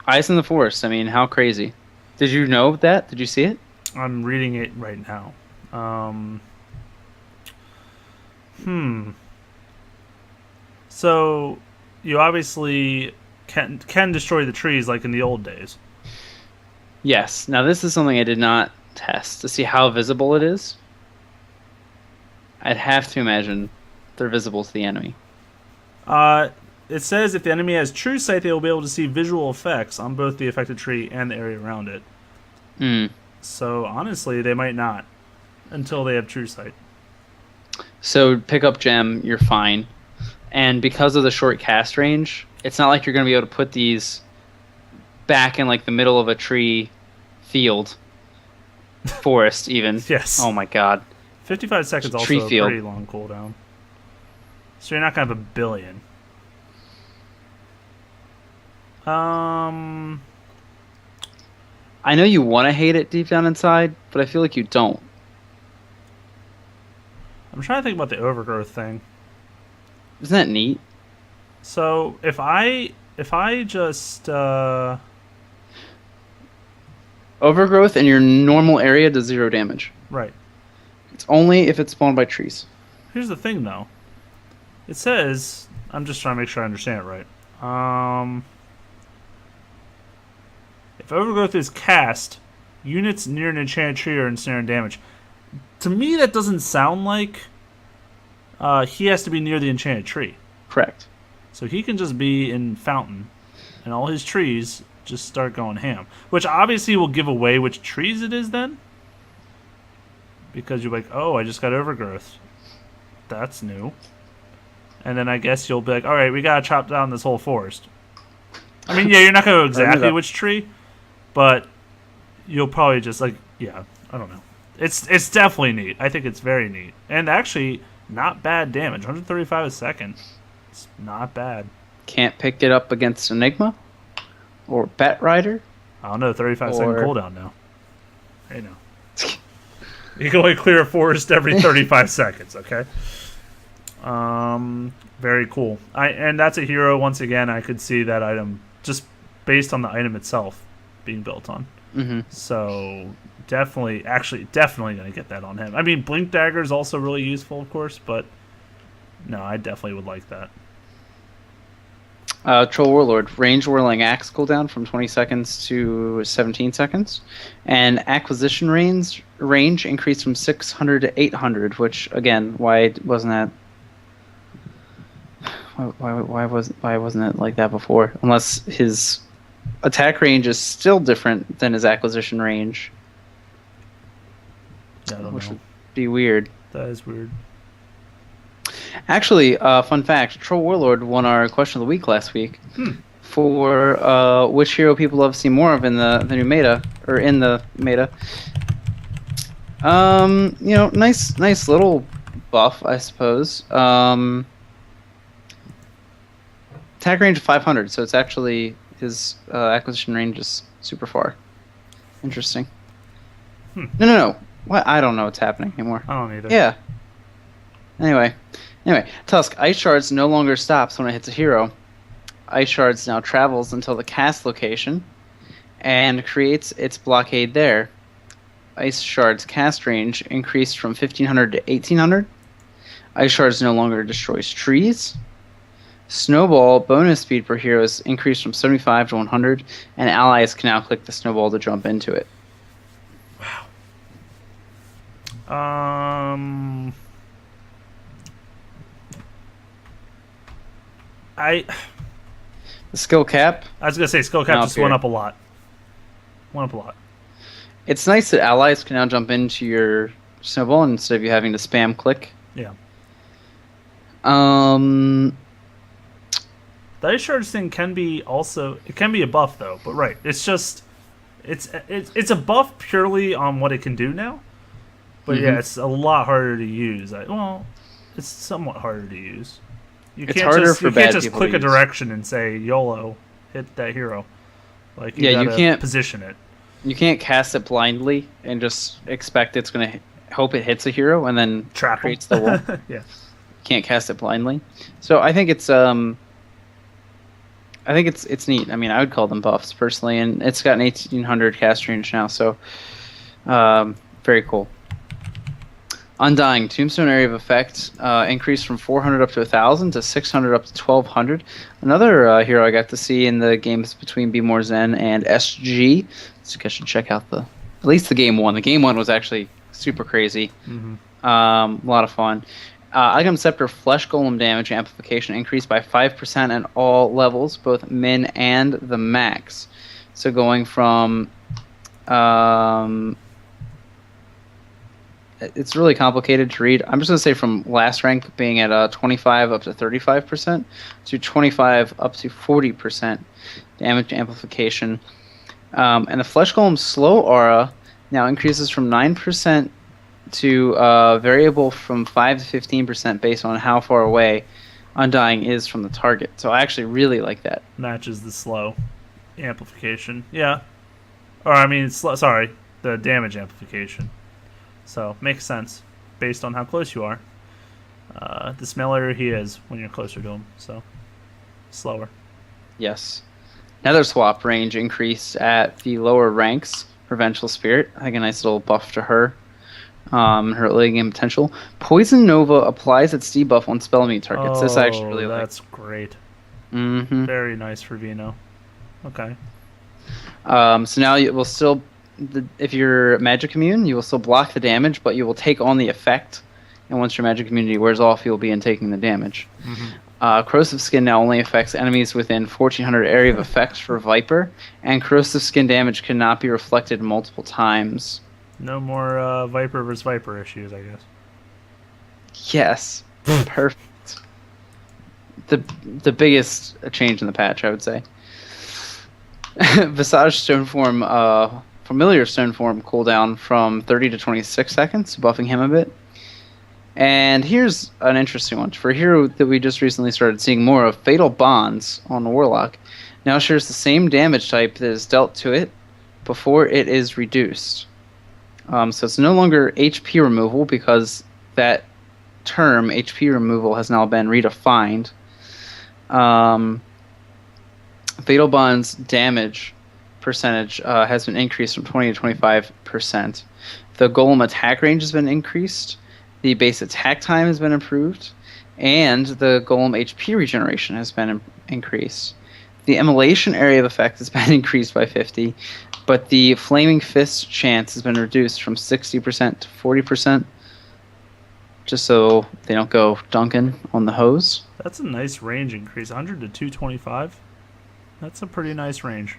Ice in the Forest. I mean, how crazy. Did you know that? Did you see it? I'm reading it right now. So, you obviously can destroy the trees like in the old days. Yes. Now, this is something I did not test to see how visible it is. I'd have to imagine they're visible to the enemy. It says if the enemy has true sight, they will be able to see visual effects on both the affected tree and the area around it. So, honestly, they might not until they have true sight. So, pick up gem, you're fine. And because of the short cast range, it's not like you're going to be able to put these back in like the middle of a tree field. Forest, even. Yes. Oh my god. 55 seconds also Tree a field. pretty long cooldown. So you're not going to have a billion. I know you want to hate it deep down inside, but I feel like you don't. I'm trying to think about the overgrowth thing. Isn't that neat? So if I just Overgrowth in your normal area does 0 damage. right. It's only if it's spawned by trees. Here's the thing though. It says, I'm just trying to make sure I understand it right. If overgrowth is cast, units near an enchanted tree are ensnared damage. To me, that doesn't sound like he has to be near the enchanted tree. Correct. So he can just be in Fountain, and all his trees just start going ham. Which obviously will give away which trees it is then. Because you're like, oh, I just got overgrowth. That's new. And then I guess you'll be like, alright, we gotta chop down this whole forest. I mean, yeah, you're not gonna know exactly which tree, but you'll probably just like, yeah, I don't know. It's definitely neat. I think it's very neat. And actually, not bad damage. 135 a second. It's not bad. Can't pick it up against Enigma? Or Bat Rider? I don't know, 35-second cooldown now. Hey, no. You can only clear a forest every 35 seconds, okay? Very cool. And that's a hero, once again, I could see that item just based on the item itself being built on. Mm-hmm. So, definitely going to get that on him. I mean, Blink Dagger is also really useful, of course, but no, I definitely would like that. Troll Warlord. Range Whirling Axe cooldown from 20 seconds to 17 seconds. And acquisition range increased from 600 to 800, which, again, why wasn't that... Why wasn't it like that before? Unless his attack range is still different than his acquisition range. Yeah, I don't which know. would be weird. That is weird. Actually, fun fact, Troll Warlord won our question of the week last week for which hero people love to see more of in the new meta, or in the meta. Nice little buff, I suppose. Attack range of 500, so it's actually his acquisition range is super far. Interesting. No. What? I don't know what's happening anymore. I don't either. Yeah. Anyway, Tusk, Ice Shards no longer stops when it hits a hero. Ice Shards now travels until the cast location and creates its blockade there. Ice Shards cast range increased from 1500 to 1800. Ice Shards no longer destroys trees. Snowball bonus speed per hero is increased from 75 to 100, and allies can now click the snowball to jump into it. The skill cap. I was gonna say skill cap just went up a lot. It's nice that allies can now jump into your snowball instead of you having to spam click. Yeah. Um. The ice charge thing can be a buff though, but right, it's a buff purely on what it can do now. But yeah, it's a lot harder to use. It's somewhat harder to use. You can't just click a direction and say YOLO, hit that hero. Like you can't position it. You can't cast it blindly and just expect it's gonna hope it hits a hero and then creates the wall. Yeah. You can't cast it blindly. So I think it's neat. I mean, I would call them buffs personally, and it's got an 1800 cast range now, so very cool. Undying Tombstone area of effect increased from 400 up to 1,000 to 600 up to 1,200. Another hero I got to see in the games between Be More Zen and SG. So I should check out at least the game one. The game one was actually super crazy. A lot of fun. Item Scepter Flesh Golem damage amplification increased by 5% at all levels, both min and the max. So going from it's really complicated to read. I'm just going to say from last rank being at 25 up to 35% to 25 up to 40% damage amplification. And the Flesh Golem's slow aura now increases from 9% to variable from 5 to 15% based on how far away Undying is from the target. So I actually really like that. Matches the slow amplification. Yeah. Or I mean, the damage amplification. So, makes sense, based on how close you are. The smellier he is when you're closer to him, so slower. Yes. Nether Swap range increased at the lower ranks. Revengeful Spirit, I think a nice little buff to her. Her early game potential. Poison Nova applies its debuff on spell immune targets. This I actually really like. That's great. Mm-hmm. Very nice for Vino. Okay. So now you will still... if you're magic immune, you will still block the damage, but you will take on the effect. And once your magic immunity wears off, you'll be in taking the damage. Corrosive Skin now only affects enemies within 1400 area of effect for Viper, and Corrosive Skin damage cannot be reflected multiple times. No more Viper versus Viper issues, I guess. Yes. Perfect. The biggest change in the patch, I would say. Visage Stoneform... Familiar Stoneform cooldown from 30 to 26 seconds, buffing him a bit. And here's an interesting one. For a hero that we just recently started seeing more of, Fatal Bonds on Warlock now shares the same damage type that is dealt to it before it is reduced. So it's no longer HP removal because that term, HP removal, has now been redefined. Fatal Bonds damage percentage has been increased from 20 to 25%. The golem attack range has been increased. The base attack time has been improved. And the golem HP regeneration has been increased. The immolation area of effect has been increased by 50, but the flaming fist chance has been reduced from 60% to 40%, just so they don't go dunking on the hose. That's a nice range increase, 100 to 225. That's a pretty nice range.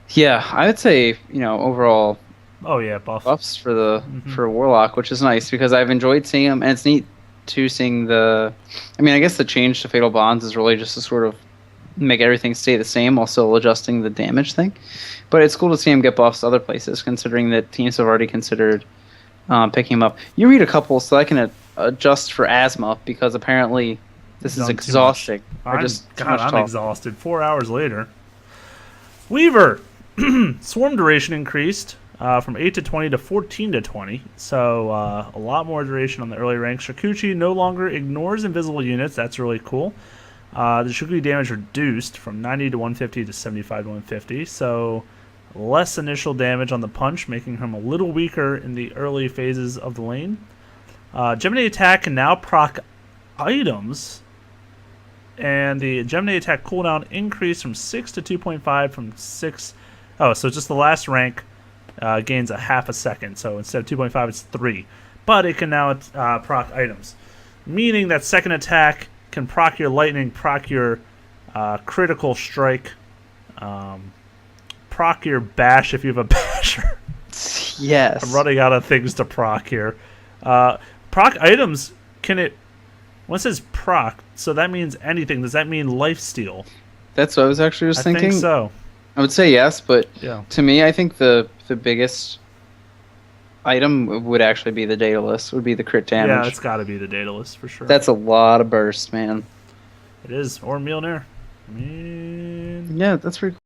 Yeah, I would say, overall. Oh yeah, buffs for the for Warlock, which is nice because I've enjoyed seeing them, and it's neat too seeing the. I mean, I guess the change to Fatal Bonds is really just to sort of make everything stay the same while still adjusting the damage thing. But it's cool to see him get buffs other places, considering that teams have already considered picking him up. You read a couple so I can adjust for asthma because apparently this is exhausting. I'm exhausted. 4 hours later. Weaver! Swarm duration increased from 8 to 20 to 14 to 20. So a lot more duration on the early ranks. Shakuchi no longer ignores invisible units. That's really cool. The Shakuchi damage reduced from 90 to 150 to 75 to 150. So less initial damage on the punch, making him a little weaker in the early phases of the lane. Gemini attack can now proc items and the Gemini attack cooldown increased from 6 to 2.5 from 6. Oh, so just the last rank gains a half a second. So instead of 2.5, it's 3. But it can now proc items, meaning that second attack can proc your lightning, proc your critical strike, proc your bash if you have a basher. Yes. I'm running out of things to proc here. Proc items, can it... When it says proc, so that means anything. Does that mean lifesteal? That's what I was actually just thinking. I think so. I would say yes, but Yeah. to me, I think the biggest item would actually be the Daedalus, would be the crit damage. Yeah, it's got to be the Daedalus for sure. That's a lot of burst, man. It is. Or Mjolnir. Yeah, that's pretty cool.